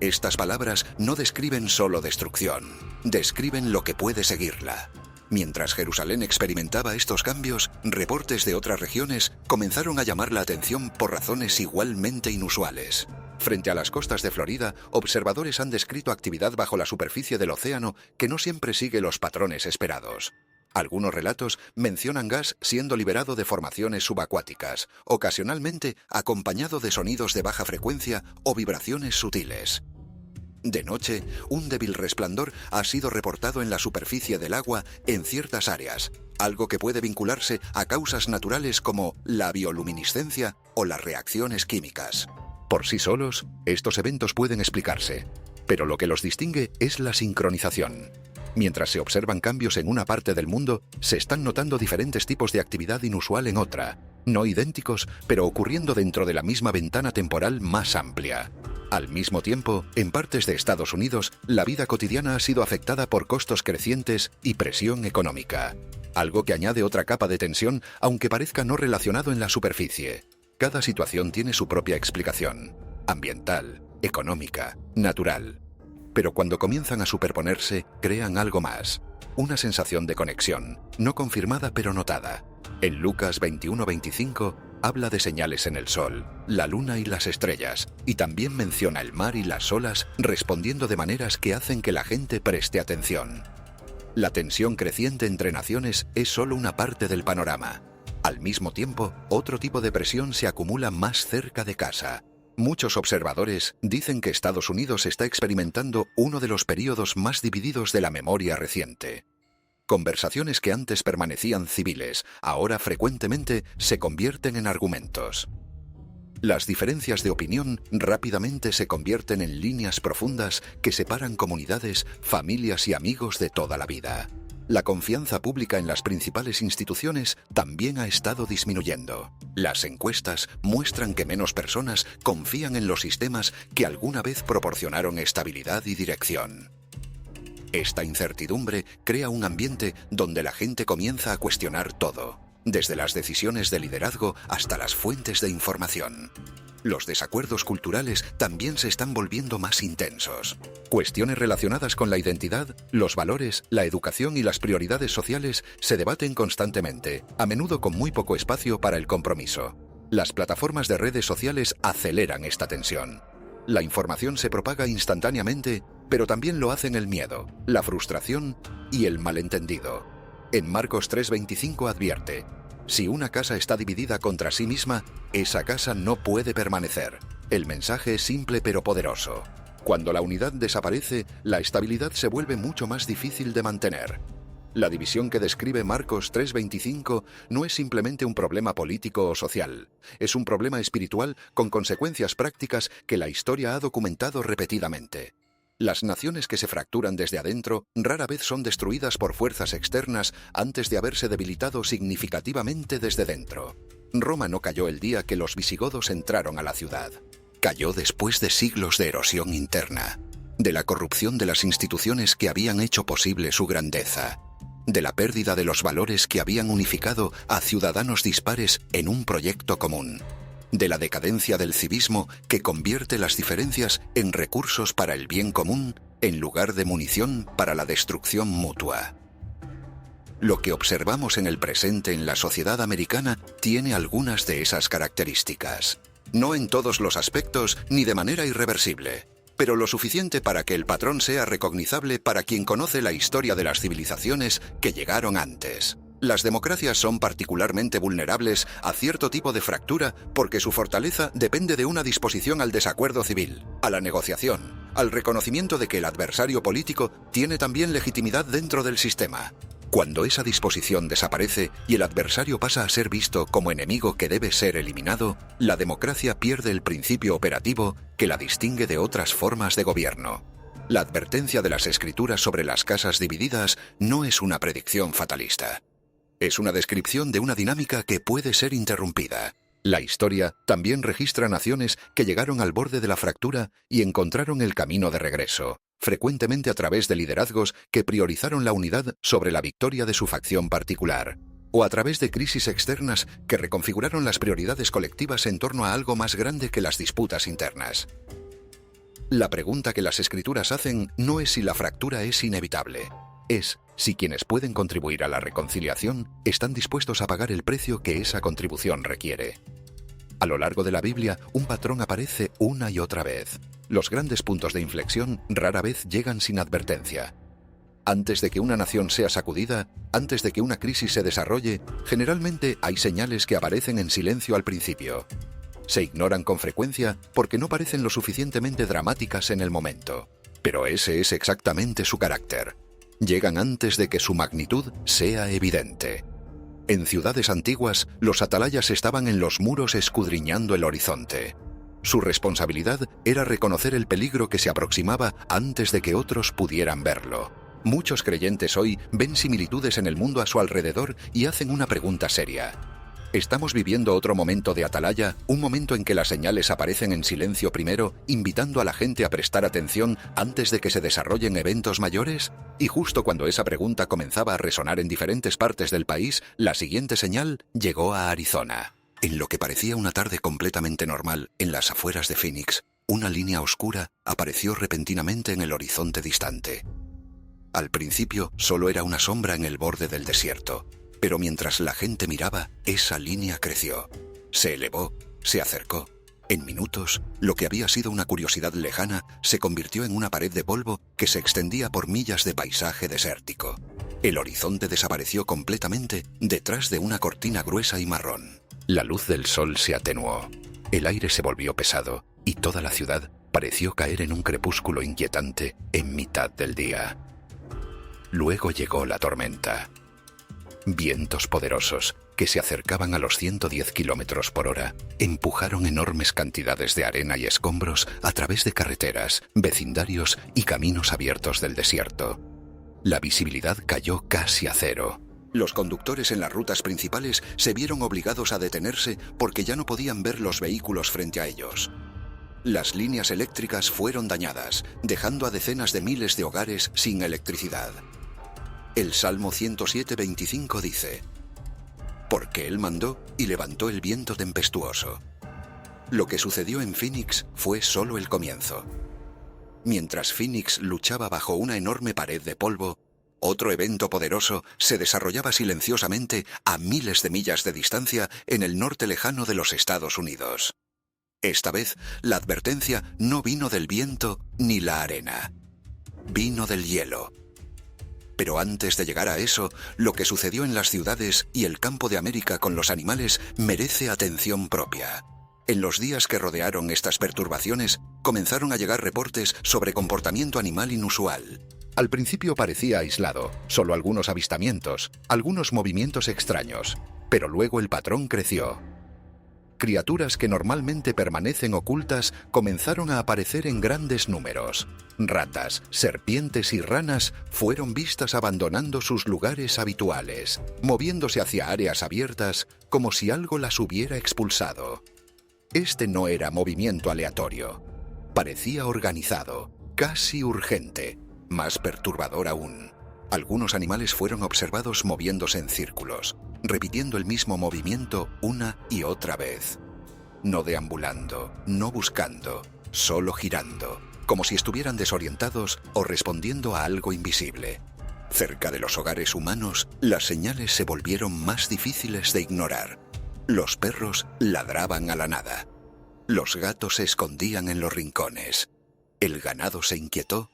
Estas palabras no describen solo destrucción, describen lo que puede seguirla. Mientras Jerusalén experimentaba estos cambios, reportes de otras regiones comenzaron a llamar la atención por razones igualmente inusuales. Frente a las costas de Florida, observadores han descrito actividad bajo la superficie del océano que no siempre sigue los patrones esperados. Algunos relatos mencionan gas siendo liberado de formaciones subacuáticas, ocasionalmente acompañado de sonidos de baja frecuencia o vibraciones sutiles. De noche, un débil resplandor ha sido reportado en la superficie del agua en ciertas áreas, algo que puede vincularse a causas naturales como la bioluminiscencia o las reacciones químicas. Por sí solos, estos eventos pueden explicarse, pero lo que los distingue es la sincronización. Mientras se observan cambios en una parte del mundo, se están notando diferentes tipos de actividad inusual en otra, no idénticos, pero ocurriendo dentro de la misma ventana temporal más amplia. Al mismo tiempo, en partes de Estados Unidos, la vida cotidiana ha sido afectada por costos crecientes y presión económica. Algo que añade otra capa de tensión, aunque parezca no relacionado en la superficie. Cada situación tiene su propia explicación: ambiental, económica, natural. Pero cuando comienzan a superponerse, crean algo más. Una sensación de conexión, no confirmada pero notada. En Lucas 21:25 habla de señales en el sol, la luna y las estrellas, y también menciona el mar y las olas respondiendo de maneras que hacen que la gente preste atención. La tensión creciente entre naciones es solo una parte del panorama. Al mismo tiempo, otro tipo de presión se acumula más cerca de casa. Muchos observadores dicen que Estados Unidos está experimentando uno de los períodos más divididos de la memoria reciente. Conversaciones que antes permanecían civiles, ahora frecuentemente se convierten en argumentos. Las diferencias de opinión rápidamente se convierten en líneas profundas que separan comunidades, familias y amigos de toda la vida. La confianza pública en las principales instituciones también ha estado disminuyendo. Las encuestas muestran que menos personas confían en los sistemas que alguna vez proporcionaron estabilidad y dirección. Esta incertidumbre crea un ambiente donde la gente comienza a cuestionar todo, desde las decisiones de liderazgo hasta las fuentes de información. Los desacuerdos culturales también se están volviendo más intensos. Cuestiones relacionadas con la identidad, los valores, la educación y las prioridades sociales se debaten constantemente, a menudo con muy poco espacio para el compromiso. Las plataformas de redes sociales aceleran esta tensión. La información se propaga instantáneamente, pero también lo hacen el miedo, la frustración y el malentendido. En Marcos 3:25 advierte: si una casa está dividida contra sí misma, esa casa no puede permanecer. El mensaje es simple pero poderoso. Cuando la unidad desaparece, la estabilidad se vuelve mucho más difícil de mantener. La división que describe Marcos 3:25 no es simplemente un problema político o social. Es un problema espiritual con consecuencias prácticas que la historia ha documentado repetidamente. Las naciones que se fracturan desde adentro rara vez son destruidas por fuerzas externas antes de haberse debilitado significativamente desde dentro. Roma no cayó el día que los visigodos entraron a la ciudad. Cayó después de siglos de erosión interna, de la corrupción de las instituciones que habían hecho posible su grandeza, de la pérdida de los valores que habían unificado a ciudadanos dispares en un proyecto común, de la decadencia del civismo que convierte las diferencias en recursos para el bien común en lugar de munición para la destrucción mutua. Lo que observamos en el presente en la sociedad americana tiene algunas de esas características. No en todos los aspectos ni de manera irreversible, pero lo suficiente para que el patrón sea recognizable para quien conoce la historia de las civilizaciones que llegaron antes. Las democracias son particularmente vulnerables a cierto tipo de fractura porque su fortaleza depende de una disposición al desacuerdo civil, a la negociación, al reconocimiento de que el adversario político tiene también legitimidad dentro del sistema. Cuando esa disposición desaparece y el adversario pasa a ser visto como enemigo que debe ser eliminado, la democracia pierde el principio operativo que la distingue de otras formas de gobierno. La advertencia de las Escrituras sobre las casas divididas no es una predicción fatalista. Es una descripción de una dinámica que puede ser interrumpida. La historia también registra naciones que llegaron al borde de la fractura y encontraron el camino de regreso, frecuentemente a través de liderazgos que priorizaron la unidad sobre la victoria de su facción particular, o a través de crisis externas que reconfiguraron las prioridades colectivas en torno a algo más grande que las disputas internas. La pregunta que las Escrituras hacen no es si la fractura es inevitable, es si quienes pueden contribuir a la reconciliación están dispuestos a pagar el precio que esa contribución requiere. A lo largo de la Biblia, un patrón aparece una y otra vez. Los grandes puntos de inflexión rara vez llegan sin advertencia. Antes de que una nación sea sacudida, antes de que una crisis se desarrolle, generalmente hay señales que aparecen en silencio al principio. Se ignoran con frecuencia porque no parecen lo suficientemente dramáticas en el momento. Pero ese es exactamente su carácter. Llegan antes de que su magnitud sea evidente. En ciudades antiguas, los atalayas estaban en los muros escudriñando el horizonte. Su responsabilidad era reconocer el peligro que se aproximaba antes de que otros pudieran verlo. Muchos creyentes hoy ven similitudes en el mundo a su alrededor y hacen una pregunta seria. ¿Estamos viviendo otro momento de atalaya, un momento en que las señales aparecen en silencio primero, invitando a la gente a prestar atención antes de que se desarrollen eventos mayores? Y justo cuando esa pregunta comenzaba a resonar en diferentes partes del país, la siguiente señal llegó a Arizona. En lo que parecía una tarde completamente normal, en las afueras de Phoenix, una línea oscura apareció repentinamente en el horizonte distante. Al principio solo era una sombra en el borde del desierto. Pero mientras la gente miraba, esa línea creció. Se elevó, se acercó. En minutos, lo que había sido una curiosidad lejana se convirtió en una pared de polvo que se extendía por millas de paisaje desértico. El horizonte desapareció completamente detrás de una cortina gruesa y marrón. La luz del sol se atenuó. El aire se volvió pesado y toda la ciudad pareció caer en un crepúsculo inquietante en mitad del día. Luego llegó la tormenta. Vientos poderosos, que se acercaban a los 110 kilómetros por hora, empujaron enormes cantidades de arena y escombros a través de carreteras, vecindarios y caminos abiertos del desierto. La visibilidad cayó casi a cero. Los conductores en las rutas principales se vieron obligados a detenerse porque ya no podían ver los vehículos frente a ellos. Las líneas eléctricas fueron dañadas, dejando a decenas de miles de hogares sin electricidad. El Salmo 107:25 dice: «Porque Él mandó y levantó el viento tempestuoso». Lo que sucedió en Phoenix fue solo el comienzo. Mientras Phoenix luchaba bajo una enorme pared de polvo, otro evento poderoso se desarrollaba silenciosamente a miles de millas de distancia en el norte lejano de los Estados Unidos. Esta vez, la advertencia no vino del viento ni la arena. Vino del hielo. Pero antes de llegar a eso, lo que sucedió en las ciudades y el campo de América con los animales merece atención propia. En los días que rodearon estas perturbaciones, comenzaron a llegar reportes sobre comportamiento animal inusual. Al principio parecía aislado, solo algunos avistamientos, algunos movimientos extraños, pero luego el patrón creció. Criaturas que normalmente permanecen ocultas comenzaron a aparecer en grandes números. Ratas, serpientes y ranas fueron vistas abandonando sus lugares habituales, moviéndose hacia áreas abiertas como si algo las hubiera expulsado. Este no era movimiento aleatorio. Parecía organizado, casi urgente, más perturbador aún. Algunos animales fueron observados moviéndose en círculos, repitiendo el mismo movimiento una y otra vez. No deambulando, no buscando, solo girando, como si estuvieran desorientados o respondiendo a algo invisible. Cerca de los hogares humanos, las señales se volvieron más difíciles de ignorar. Los perros ladraban a la nada. Los gatos se escondían en los rincones. El ganado se inquietó,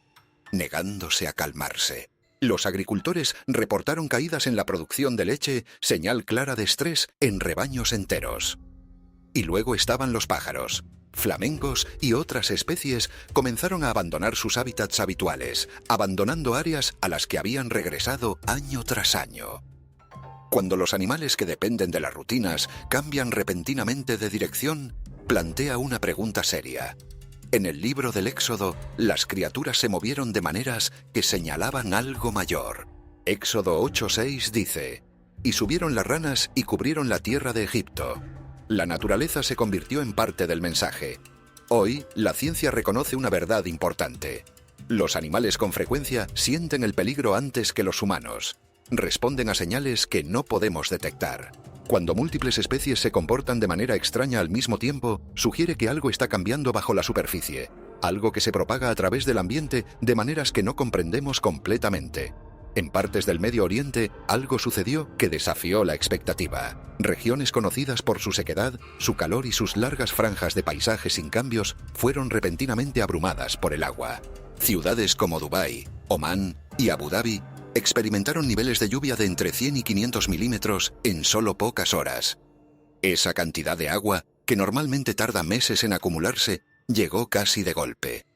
negándose a calmarse. Los agricultores reportaron caídas en la producción de leche, señal clara de estrés en rebaños enteros. Y luego estaban los pájaros. Flamencos y otras especies comenzaron a abandonar sus hábitats habituales, abandonando áreas a las que habían regresado año tras año. Cuando los animales que dependen de las rutinas cambian repentinamente de dirección, plantea una pregunta seria. En el libro del Éxodo, las criaturas se movieron de maneras que señalaban algo mayor. Éxodo 8:6 dice: «Y subieron las ranas y cubrieron la tierra de Egipto». La naturaleza se convirtió en parte del mensaje. Hoy, la ciencia reconoce una verdad importante. Los animales con frecuencia sienten el peligro antes que los humanos. Responden a señales que no podemos detectar. Cuando múltiples especies se comportan de manera extraña al mismo tiempo, sugiere que algo está cambiando bajo la superficie, algo que se propaga a través del ambiente de maneras que no comprendemos completamente. En partes del Medio Oriente, algo sucedió que desafió la expectativa. Regiones conocidas por su sequedad, su calor y sus largas franjas de paisajes sin cambios fueron repentinamente abrumadas por el agua. Ciudades como Dubái, Omán y Abu Dhabi experimentaron niveles de lluvia de entre 100 y 500 milímetros en solo pocas horas. Esa cantidad de agua, que normalmente tarda meses en acumularse, llegó casi de golpe.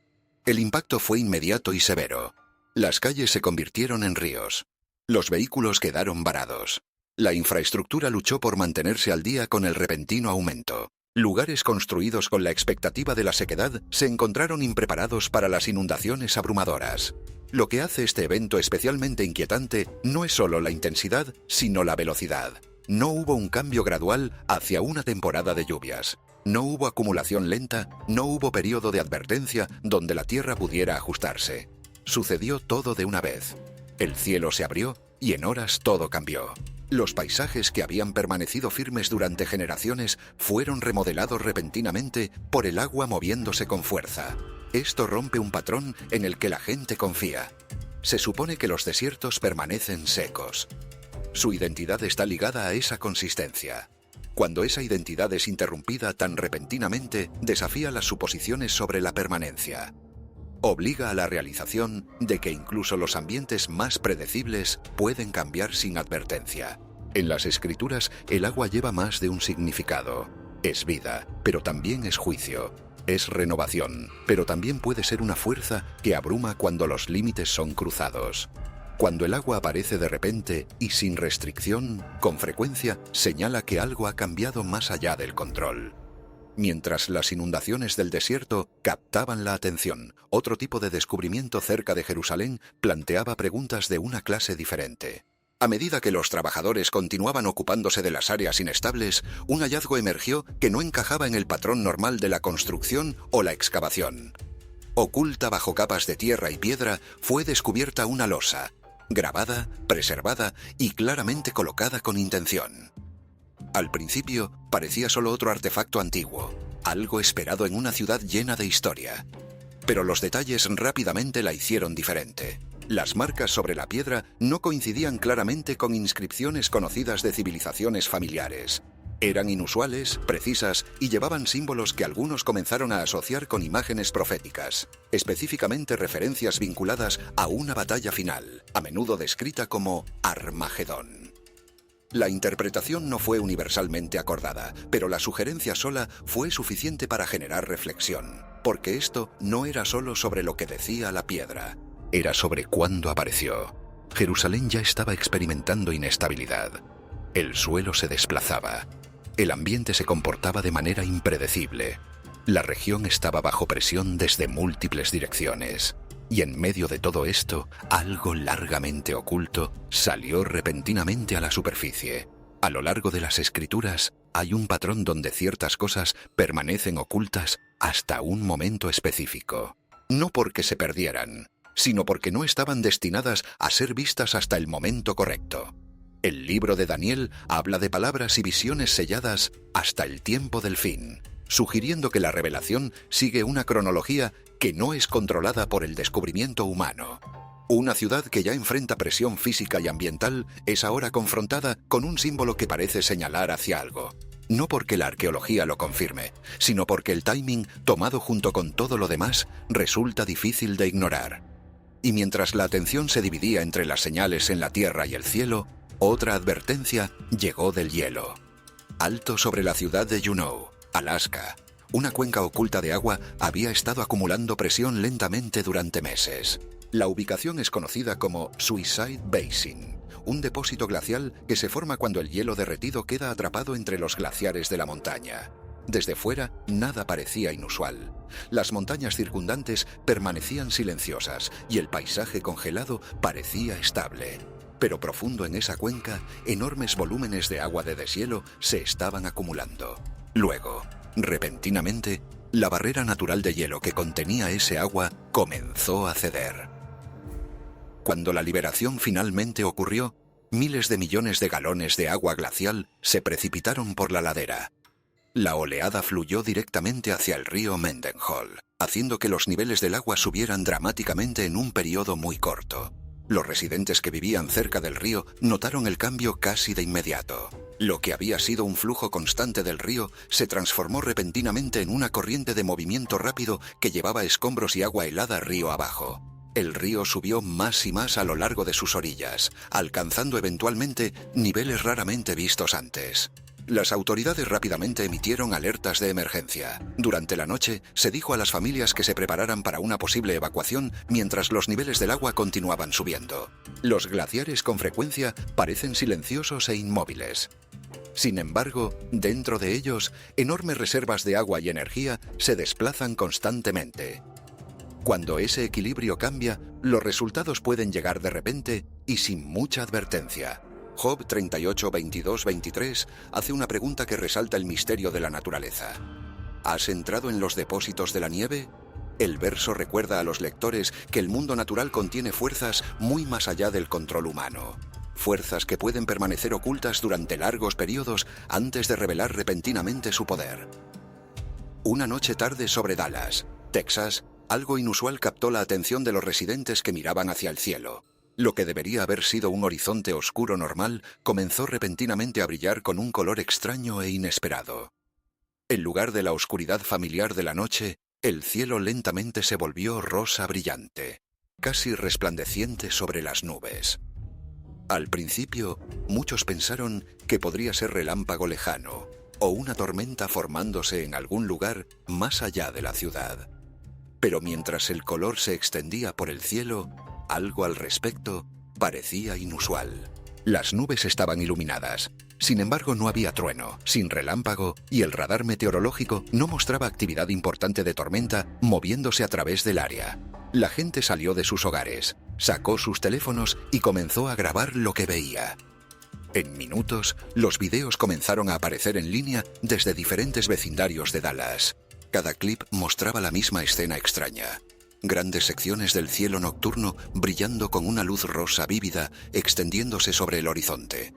El impacto fue inmediato y severo. Las calles se convirtieron en ríos. Los vehículos quedaron varados. La infraestructura luchó por mantenerse al día con el repentino aumento. Lugares construidos con la expectativa de la sequedad se encontraron impreparados para las inundaciones abrumadoras. Lo que hace este evento especialmente inquietante no es solo la intensidad, sino la velocidad. No hubo un cambio gradual hacia una temporada de lluvias. No hubo acumulación lenta, no hubo periodo de advertencia donde la tierra pudiera ajustarse. Sucedió todo de una vez. El cielo se abrió y en horas todo cambió. Los paisajes que habían permanecido firmes durante generaciones fueron remodelados repentinamente por el agua moviéndose con fuerza. Esto rompe un patrón en el que la gente confía. Se supone que los desiertos permanecen secos. Su identidad está ligada a esa consistencia. Cuando esa identidad es interrumpida tan repentinamente, desafía las suposiciones sobre la permanencia. Obliga a la realización de que incluso los ambientes más predecibles pueden cambiar sin advertencia. En las escrituras, el agua lleva más de un significado. Es vida, pero también es juicio. Es renovación, pero también puede ser una fuerza que abruma cuando los límites son cruzados. Cuando el agua aparece de repente y sin restricción, con frecuencia señala que algo ha cambiado más allá del control. Mientras las inundaciones del desierto captaban la atención, otro tipo de descubrimiento cerca de Jerusalén planteaba preguntas de una clase diferente. A medida que los trabajadores continuaban ocupándose de las áreas inestables, un hallazgo emergió que no encajaba en el patrón normal de la construcción o la excavación. Oculta bajo capas de tierra y piedra, fue descubierta una losa, grabada, preservada y claramente colocada con intención. Al principio, parecía solo otro artefacto antiguo, algo esperado en una ciudad llena de historia. Pero los detalles rápidamente la hicieron diferente. Las marcas sobre la piedra no coincidían claramente con inscripciones conocidas de civilizaciones familiares. Eran inusuales, precisas y llevaban símbolos que algunos comenzaron a asociar con imágenes proféticas, específicamente referencias vinculadas a una batalla final, a menudo descrita como Armagedón. La interpretación no fue universalmente acordada, pero la sugerencia sola fue suficiente para generar reflexión, porque esto no era solo sobre lo que decía la piedra, era sobre cuándo apareció. Jerusalén ya estaba experimentando inestabilidad. El suelo se desplazaba. El ambiente se comportaba de manera impredecible. La región estaba bajo presión desde múltiples direcciones. Y en medio de todo esto, algo largamente oculto salió repentinamente a la superficie. A lo largo de las escrituras, hay un patrón donde ciertas cosas permanecen ocultas hasta un momento específico. No porque se perdieran, sino porque no estaban destinadas a ser vistas hasta el momento correcto. El libro de Daniel habla de palabras y visiones selladas hasta el tiempo del fin, sugiriendo que la revelación sigue una cronología que no es controlada por el descubrimiento humano. Una ciudad que ya enfrenta presión física y ambiental es ahora confrontada con un símbolo que parece señalar hacia algo. No porque la arqueología lo confirme, sino porque el timing, tomado junto con todo lo demás, resulta difícil de ignorar. Y mientras la atención se dividía entre las señales en la tierra y el cielo, otra advertencia llegó del hielo. Alto sobre la ciudad de Juneau, Alaska, una cuenca oculta de agua había estado acumulando presión lentamente durante meses. La ubicación es conocida como Suicide Basin, un depósito glacial que se forma cuando el hielo derretido queda atrapado entre los glaciares de la montaña. Desde fuera, nada parecía inusual. Las montañas circundantes permanecían silenciosas y el paisaje congelado parecía estable. Pero profundo en esa cuenca, enormes volúmenes de agua de deshielo se estaban acumulando. Luego, repentinamente, la barrera natural de hielo que contenía ese agua comenzó a ceder. Cuando la liberación finalmente ocurrió, miles de millones de galones de agua glacial se precipitaron por la ladera. La oleada fluyó directamente hacia el río Mendenhall, haciendo que los niveles del agua subieran dramáticamente en un periodo muy corto. Los residentes que vivían cerca del río notaron el cambio casi de inmediato. Lo que había sido un flujo constante del río se transformó repentinamente en una corriente de movimiento rápido que llevaba escombros y agua helada río abajo. El río subió más y más a lo largo de sus orillas, alcanzando eventualmente niveles raramente vistos antes. Las autoridades rápidamente emitieron alertas de emergencia. Durante la noche, se dijo a las familias que se prepararan para una posible evacuación mientras los niveles del agua continuaban subiendo. Los glaciares con frecuencia parecen silenciosos e inmóviles. Sin embargo, dentro de ellos, enormes reservas de agua y energía se desplazan constantemente. Cuando ese equilibrio cambia, los resultados pueden llegar de repente y sin mucha advertencia. Job 38, 22, 23 hace una pregunta que resalta el misterio de la naturaleza. ¿Has entrado en los depósitos de la nieve? El verso recuerda a los lectores que el mundo natural contiene fuerzas muy más allá del control humano. Fuerzas que pueden permanecer ocultas durante largos periodos antes de revelar repentinamente su poder. Una noche tarde sobre Dallas, Texas, algo inusual captó la atención de los residentes que miraban hacia el cielo. Lo que debería haber sido un horizonte oscuro normal comenzó repentinamente a brillar con un color extraño e inesperado. En lugar de la oscuridad familiar de la noche, el cielo lentamente se volvió rosa brillante, casi resplandeciente sobre las nubes. Al principio, muchos pensaron que podría ser relámpago lejano o una tormenta formándose en algún lugar más allá de la ciudad. Pero mientras el color se extendía por el cielo, algo al respecto parecía inusual. Las nubes estaban iluminadas. Sin embargo, no había trueno, sin relámpago, y el radar meteorológico no mostraba actividad importante de tormenta moviéndose a través del área. La gente salió de sus hogares, sacó sus teléfonos y comenzó a grabar lo que veía. En minutos, los videos comenzaron a aparecer en línea desde diferentes vecindarios de Dallas. Cada clip mostraba la misma escena extraña. Grandes secciones del cielo nocturno brillando con una luz rosa vívida extendiéndose sobre el horizonte.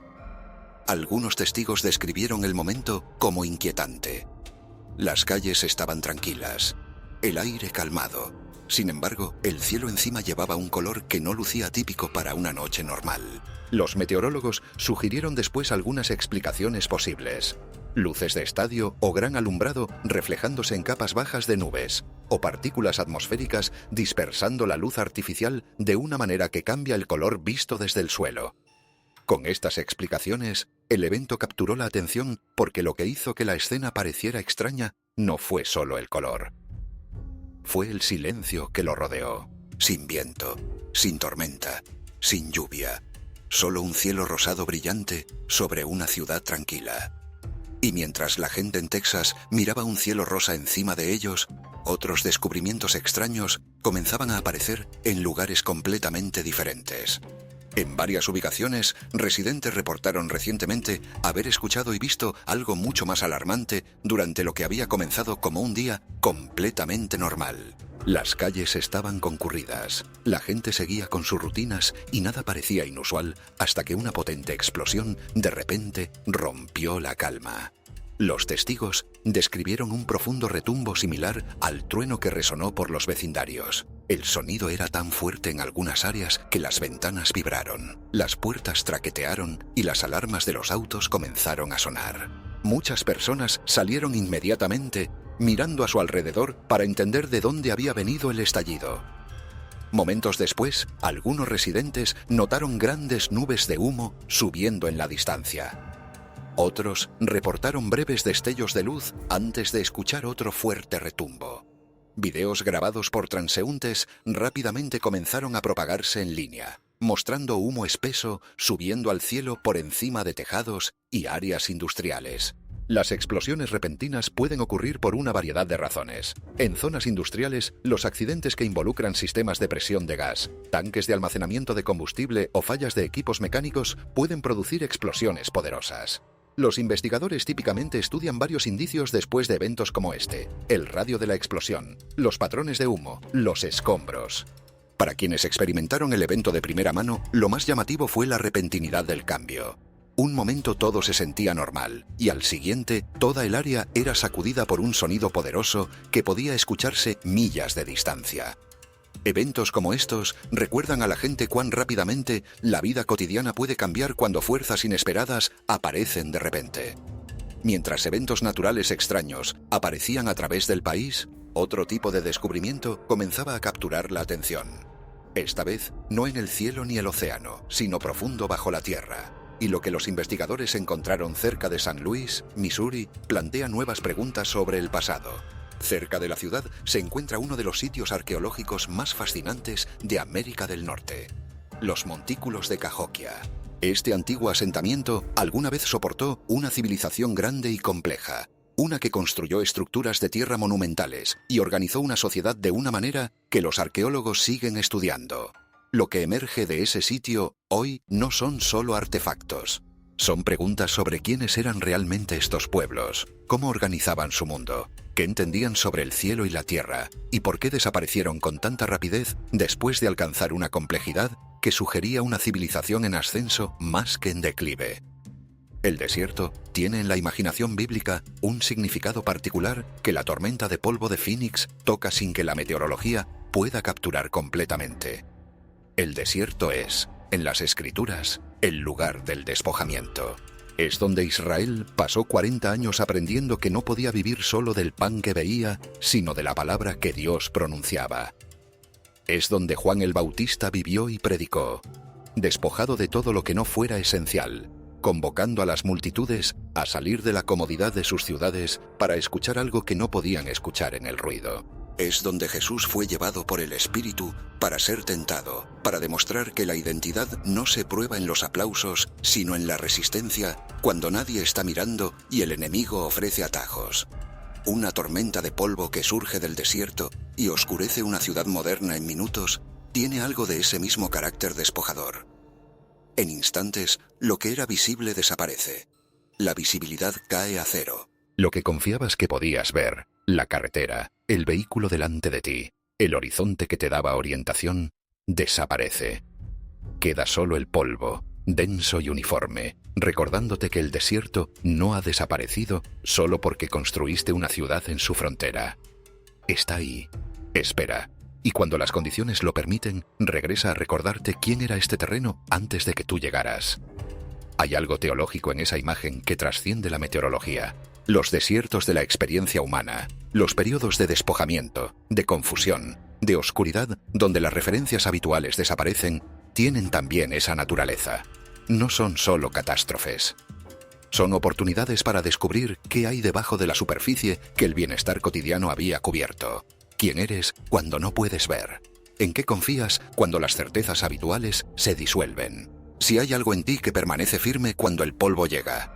Algunos testigos describieron el momento como inquietante. Las calles estaban tranquilas, el aire calmado. Sin embargo, el cielo encima llevaba un color que no lucía típico para una noche normal. Los meteorólogos sugirieron después algunas explicaciones posibles. Luces de estadio o gran alumbrado reflejándose en capas bajas de nubes, o partículas atmosféricas dispersando la luz artificial de una manera que cambia el color visto desde el suelo. Con estas explicaciones, el evento capturó la atención porque lo que hizo que la escena pareciera extraña no fue solo el color. Fue el silencio que lo rodeó, sin viento, sin tormenta, sin lluvia, solo un cielo rosado brillante sobre una ciudad tranquila. Y mientras la gente en Texas miraba un cielo rosa encima de ellos, otros descubrimientos extraños comenzaban a aparecer en lugares completamente diferentes. En varias ubicaciones, residentes reportaron recientemente haber escuchado y visto algo mucho más alarmante durante lo que había comenzado como un día completamente normal. Las calles estaban concurridas, la gente seguía con sus rutinas y nada parecía inusual hasta que una potente explosión de repente rompió la calma. Los testigos describieron un profundo retumbo similar al trueno que resonó por los vecindarios. El sonido era tan fuerte en algunas áreas que las ventanas vibraron, las puertas traquetearon y las alarmas de los autos comenzaron a sonar. Muchas personas salieron inmediatamente, mirando a su alrededor para entender de dónde había venido el estallido. Momentos después, algunos residentes notaron grandes nubes de humo subiendo en la distancia. Otros reportaron breves destellos de luz antes de escuchar otro fuerte retumbo. Videos grabados por transeúntes rápidamente comenzaron a propagarse en línea, mostrando humo espeso subiendo al cielo por encima de tejados y áreas industriales. Las explosiones repentinas pueden ocurrir por una variedad de razones. En zonas industriales, los accidentes que involucran sistemas de presión de gas, tanques de almacenamiento de combustible o fallas de equipos mecánicos pueden producir explosiones poderosas. Los investigadores típicamente estudian varios indicios después de eventos como este: el radio de la explosión, los patrones de humo, los escombros. Para quienes experimentaron el evento de primera mano, lo más llamativo fue la repentinidad del cambio. Un momento todo se sentía normal, y al siguiente, toda el área era sacudida por un sonido poderoso que podía escucharse millas de distancia. Eventos como estos recuerdan a la gente cuán rápidamente la vida cotidiana puede cambiar cuando fuerzas inesperadas aparecen de repente. Mientras eventos naturales extraños aparecían a través del país, otro tipo de descubrimiento comenzaba a capturar la atención. Esta vez, no en el cielo ni el océano, sino profundo bajo la tierra. Y lo que los investigadores encontraron cerca de San Luis, Missouri, plantea nuevas preguntas sobre el pasado. Cerca de la ciudad se encuentra uno de los sitios arqueológicos más fascinantes de América del Norte: los montículos de Cahokia. Este antiguo asentamiento alguna vez soportó una civilización grande y compleja, una que construyó estructuras de tierra monumentales y organizó una sociedad de una manera que los arqueólogos siguen estudiando. Lo que emerge de ese sitio hoy no son solo artefactos. Son preguntas sobre quiénes eran realmente estos pueblos, cómo organizaban su mundo, qué entendían sobre el cielo y la tierra, y por qué desaparecieron con tanta rapidez después de alcanzar una complejidad que sugería una civilización en ascenso más que en declive. El desierto tiene en la imaginación bíblica un significado particular que la tormenta de polvo de Phoenix toca sin que la meteorología pueda capturar completamente. El desierto es, en las Escrituras, el lugar del despojamiento. Es donde Israel pasó 40 años aprendiendo que no podía vivir solo del pan que veía, sino de la palabra que Dios pronunciaba. Es donde Juan el Bautista vivió y predicó, despojado de todo lo que no fuera esencial, convocando a las multitudes a salir de la comodidad de sus ciudades para escuchar algo que no podían escuchar en el ruido. Es donde Jesús fue llevado por el Espíritu para ser tentado, para demostrar que la identidad no se prueba en los aplausos, sino en la resistencia, cuando nadie está mirando y el enemigo ofrece atajos. Una tormenta de polvo que surge del desierto y oscurece una ciudad moderna en minutos, tiene algo de ese mismo carácter despojador. En instantes, lo que era visible desaparece. La visibilidad cae a cero. Lo que confiabas que podías ver, la carretera, el vehículo delante de ti, el horizonte que te daba orientación, desaparece. Queda solo el polvo, denso y uniforme, recordándote que el desierto no ha desaparecido solo porque construiste una ciudad en su frontera. Está ahí, espera, y cuando las condiciones lo permiten, regresa a recordarte quién era este terreno antes de que tú llegaras. Hay algo teológico en esa imagen que trasciende la meteorología. Los desiertos de la experiencia humana, los periodos de despojamiento, de confusión, de oscuridad, donde las referencias habituales desaparecen, tienen también esa naturaleza. No son solo catástrofes. Son oportunidades para descubrir qué hay debajo de la superficie que el bienestar cotidiano había cubierto. ¿Quién eres cuando no puedes ver? ¿En qué confías cuando las certezas habituales se disuelven? Si hay algo en ti que permanece firme cuando el polvo llega.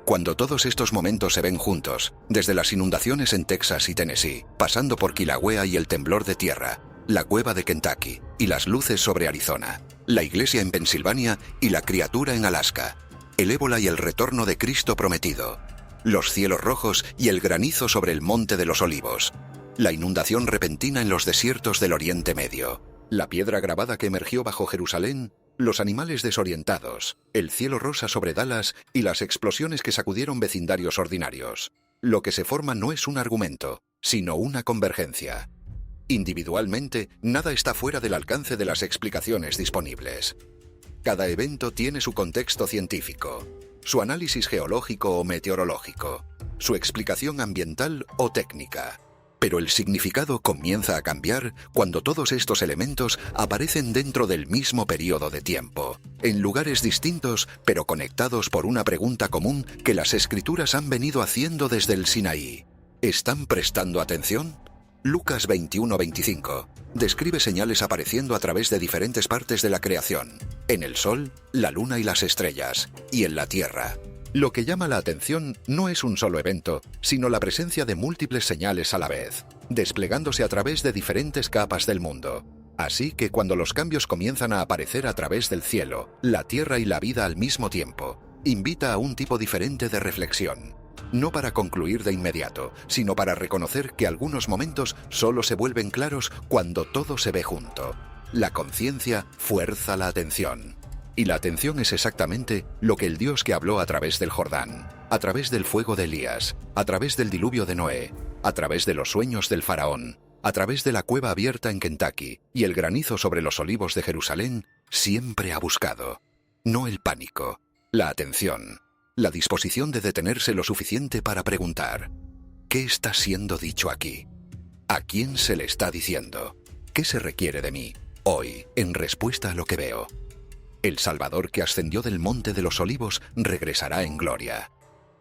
Cuando todos estos momentos se ven juntos, desde las inundaciones en Texas y Tennessee, pasando por Kilauea y el temblor de tierra, la cueva de Kentucky y las luces sobre Arizona, la iglesia en Pensilvania y la criatura en Alaska, el ébola y el retorno de Cristo prometido, los cielos rojos y el granizo sobre el Monte de los Olivos, la inundación repentina en los desiertos del Oriente Medio, la piedra grabada que emergió bajo Jerusalén, los animales desorientados, el cielo rosa sobre Dallas y las explosiones que sacudieron vecindarios ordinarios. Lo que se forma no es un argumento, sino una convergencia. Individualmente, nada está fuera del alcance de las explicaciones disponibles. Cada evento tiene su contexto científico, su análisis geológico o meteorológico, su explicación ambiental o técnica. Pero el significado comienza a cambiar cuando todos estos elementos aparecen dentro del mismo periodo de tiempo, en lugares distintos pero conectados por una pregunta común que las escrituras han venido haciendo desde el Sinaí. ¿Están prestando atención? Lucas 21:25 describe señales apareciendo a través de diferentes partes de la creación, en el sol, la luna y las estrellas, y en la tierra. Lo que llama la atención no es un solo evento, sino la presencia de múltiples señales a la vez, desplegándose a través de diferentes capas del mundo. Así que cuando los cambios comienzan a aparecer a través del cielo, la tierra y la vida al mismo tiempo, invita a un tipo diferente de reflexión. No para concluir de inmediato, sino para reconocer que algunos momentos solo se vuelven claros cuando todo se ve junto. La conciencia fuerza la atención. Y la atención es exactamente lo que el Dios que habló a través del Jordán, a través del fuego de Elías, a través del diluvio de Noé, a través de los sueños del faraón, a través de la cueva abierta en Kentucky y el granizo sobre los olivos de Jerusalén, siempre ha buscado. No el pánico, la atención, la disposición de detenerse lo suficiente para preguntar: ¿qué está siendo dicho aquí? ¿A quién se le está diciendo? ¿Qué se requiere de mí, hoy, en respuesta a lo que veo? El Salvador que ascendió del Monte de los Olivos regresará en gloria.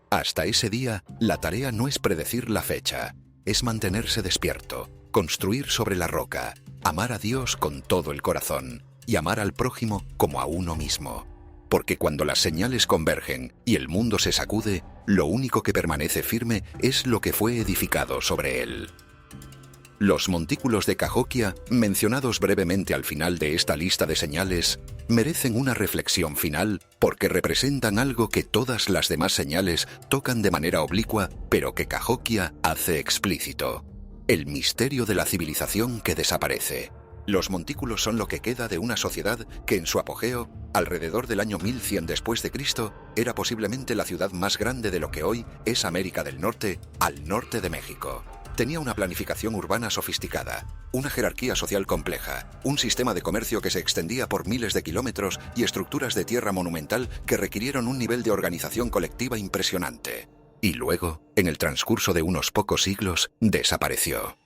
Hasta ese día, la tarea no es predecir la fecha, es mantenerse despierto, construir sobre la roca, amar a Dios con todo el corazón y amar al prójimo como a uno mismo. Porque cuando las señales convergen y el mundo se sacude, lo único que permanece firme es lo que fue edificado sobre él. Los montículos de Cahokia, mencionados brevemente al final de esta lista de señales, merecen una reflexión final porque representan algo que todas las demás señales tocan de manera oblicua, pero que Cahokia hace explícito: el misterio de la civilización que desaparece. Los montículos son lo que queda de una sociedad que en su apogeo, alrededor del año 1100 después de Cristo, era posiblemente la ciudad más grande de lo que hoy es América del Norte, al norte de México. Tenía una planificación urbana sofisticada, una jerarquía social compleja, un sistema de comercio que se extendía por miles de kilómetros y estructuras de tierra monumental que requirieron un nivel de organización colectiva impresionante. Y luego, en el transcurso de unos pocos siglos, desapareció.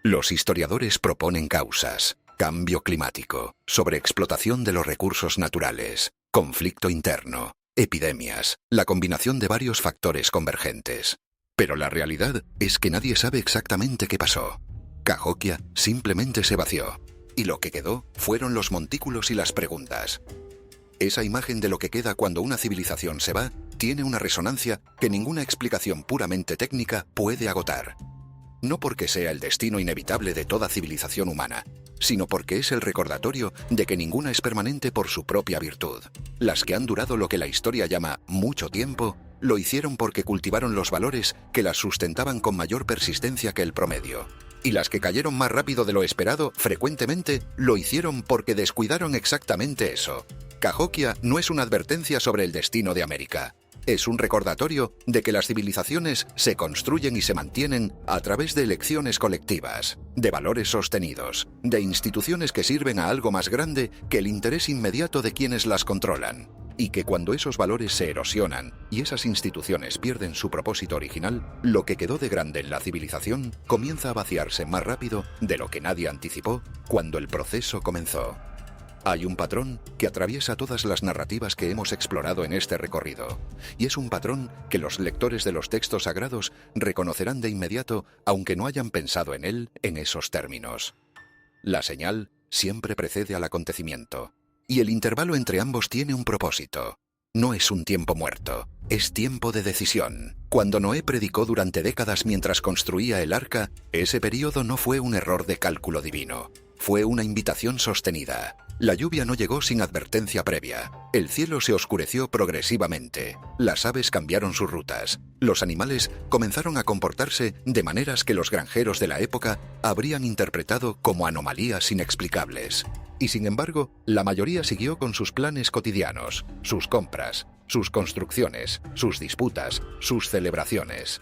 Los historiadores proponen causas: cambio climático, sobreexplotación de los recursos naturales, conflicto interno, epidemias, la combinación de varios factores convergentes. Pero la realidad es que nadie sabe exactamente qué pasó. Cahokia simplemente se vació, y lo que quedó fueron los montículos y las preguntas. Esa imagen de lo que queda cuando una civilización se va tiene una resonancia que ninguna explicación puramente técnica puede agotar. No porque sea el destino inevitable de toda civilización humana, sino porque es el recordatorio de que ninguna es permanente por su propia virtud. Las que han durado lo que la historia llama mucho tiempo, lo hicieron porque cultivaron los valores que las sustentaban con mayor persistencia que el promedio. Y las que cayeron más rápido de lo esperado, frecuentemente, lo hicieron porque descuidaron exactamente eso. Cahokia no es una advertencia sobre el destino de América. Es un recordatorio de que las civilizaciones se construyen y se mantienen a través de elecciones colectivas, de valores sostenidos, de instituciones que sirven a algo más grande que el interés inmediato de quienes las controlan. Y que cuando esos valores se erosionan y esas instituciones pierden su propósito original, lo que quedó de grande en la civilización comienza a vaciarse más rápido de lo que nadie anticipó cuando el proceso comenzó. Hay un patrón que atraviesa todas las narrativas que hemos explorado en este recorrido, y es un patrón que los lectores de los textos sagrados reconocerán de inmediato, aunque no hayan pensado en él en esos términos. La señal siempre precede al acontecimiento, y el intervalo entre ambos tiene un propósito. No es un tiempo muerto, es tiempo de decisión. Cuando Noé predicó durante décadas mientras construía el arca, ese periodo no fue un error de cálculo divino, fue una invitación sostenida. La lluvia no llegó sin advertencia previa. El cielo se oscureció progresivamente. Las aves cambiaron sus rutas. Los animales comenzaron a comportarse de maneras que los granjeros de la época habrían interpretado como anomalías inexplicables. Y sin embargo, la mayoría siguió con sus planes cotidianos, sus compras, sus construcciones, sus disputas, sus celebraciones.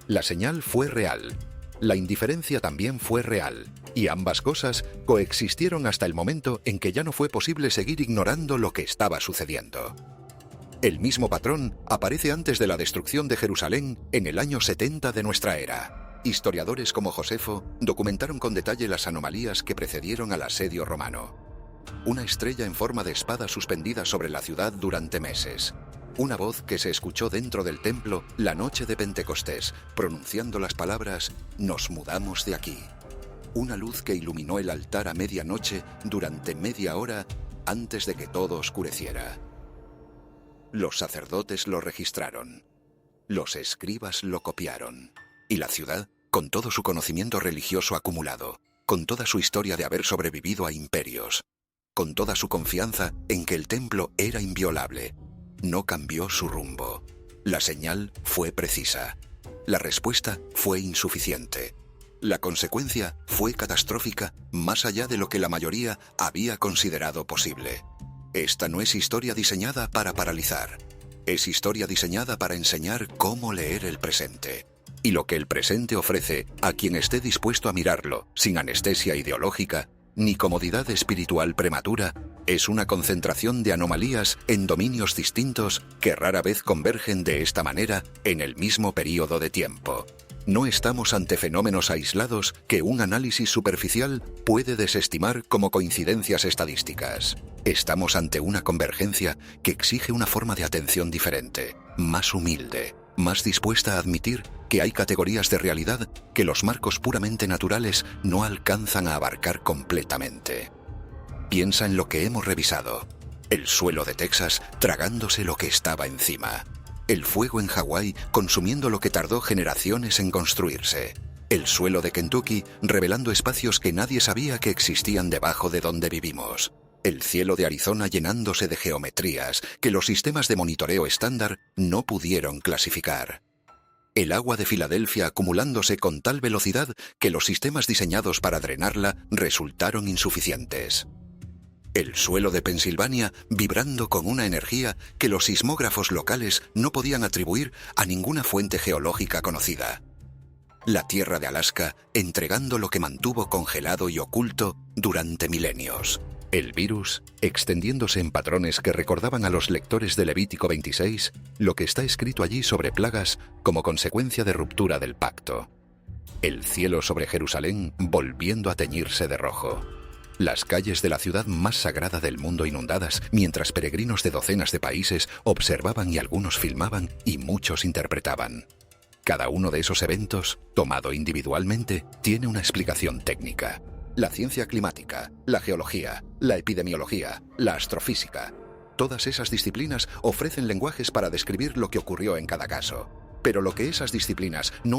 La señal fue real. La indiferencia también fue real, y ambas cosas coexistieron hasta el momento en que ya no fue posible seguir ignorando lo que estaba sucediendo. El mismo patrón aparece antes de la destrucción de Jerusalén en el año 70 de nuestra era, Historiadores como Josefo documentaron con detalle las anomalías que precedieron al asedio romano. Una estrella en forma de espada suspendida sobre la ciudad durante meses. Una voz que se escuchó dentro del templo la noche de Pentecostés, pronunciando las palabras «Nos mudamos de aquí». Una luz que iluminó el altar a medianoche durante media hora antes de que todo oscureciera. Los sacerdotes lo registraron. Los escribas lo copiaron. Y la ciudad, con todo su conocimiento religioso acumulado, con toda su historia de haber sobrevivido a imperios, con toda su confianza en que el templo era inviolable, no cambió su rumbo. La señal fue precisa. La respuesta fue insuficiente. La consecuencia fue catastrófica más allá de lo que la mayoría había considerado posible. Esta no es historia diseñada para paralizar. Es historia diseñada para enseñar cómo leer el presente. Y lo que el presente ofrece a quien esté dispuesto a mirarlo sin anestesia ideológica ni comodidad espiritual prematura es una concentración de anomalías en dominios distintos que rara vez convergen de esta manera en el mismo período de tiempo. No estamos ante fenómenos aislados que un análisis superficial puede desestimar como coincidencias estadísticas. Estamos ante una convergencia que exige una forma de atención diferente, más humilde, más dispuesta a admitir que hay categorías de realidad que los marcos puramente naturales no alcanzan a abarcar completamente. Piensa en lo que hemos revisado. El suelo de Texas tragándose lo que estaba encima. El fuego en Hawái consumiendo lo que tardó generaciones en construirse. El suelo de Kentucky revelando espacios que nadie sabía que existían debajo de donde vivimos. El cielo de Arizona llenándose de geometrías que los sistemas de monitoreo estándar no pudieron clasificar. El agua de Filadelfia acumulándose con tal velocidad que los sistemas diseñados para drenarla resultaron insuficientes. El suelo de Pensilvania vibrando con una energía que los sismógrafos locales no podían atribuir a ninguna fuente geológica conocida. La tierra de Alaska entregando lo que mantuvo congelado y oculto durante milenios. El virus extendiéndose en patrones que recordaban a los lectores de Levítico 26 lo que está escrito allí sobre plagas como consecuencia de ruptura del pacto. El cielo sobre Jerusalén volviendo a teñirse de rojo. Las calles de la ciudad más sagrada del mundo inundadas, mientras peregrinos de docenas de países observaban y algunos filmaban y muchos interpretaban. Cada uno de esos eventos, tomado individualmente, tiene una explicación técnica. La ciencia climática, la geología, la epidemiología, la astrofísica. Todas esas disciplinas ofrecen lenguajes para describir lo que ocurrió en cada caso. Pero lo que esas disciplinas no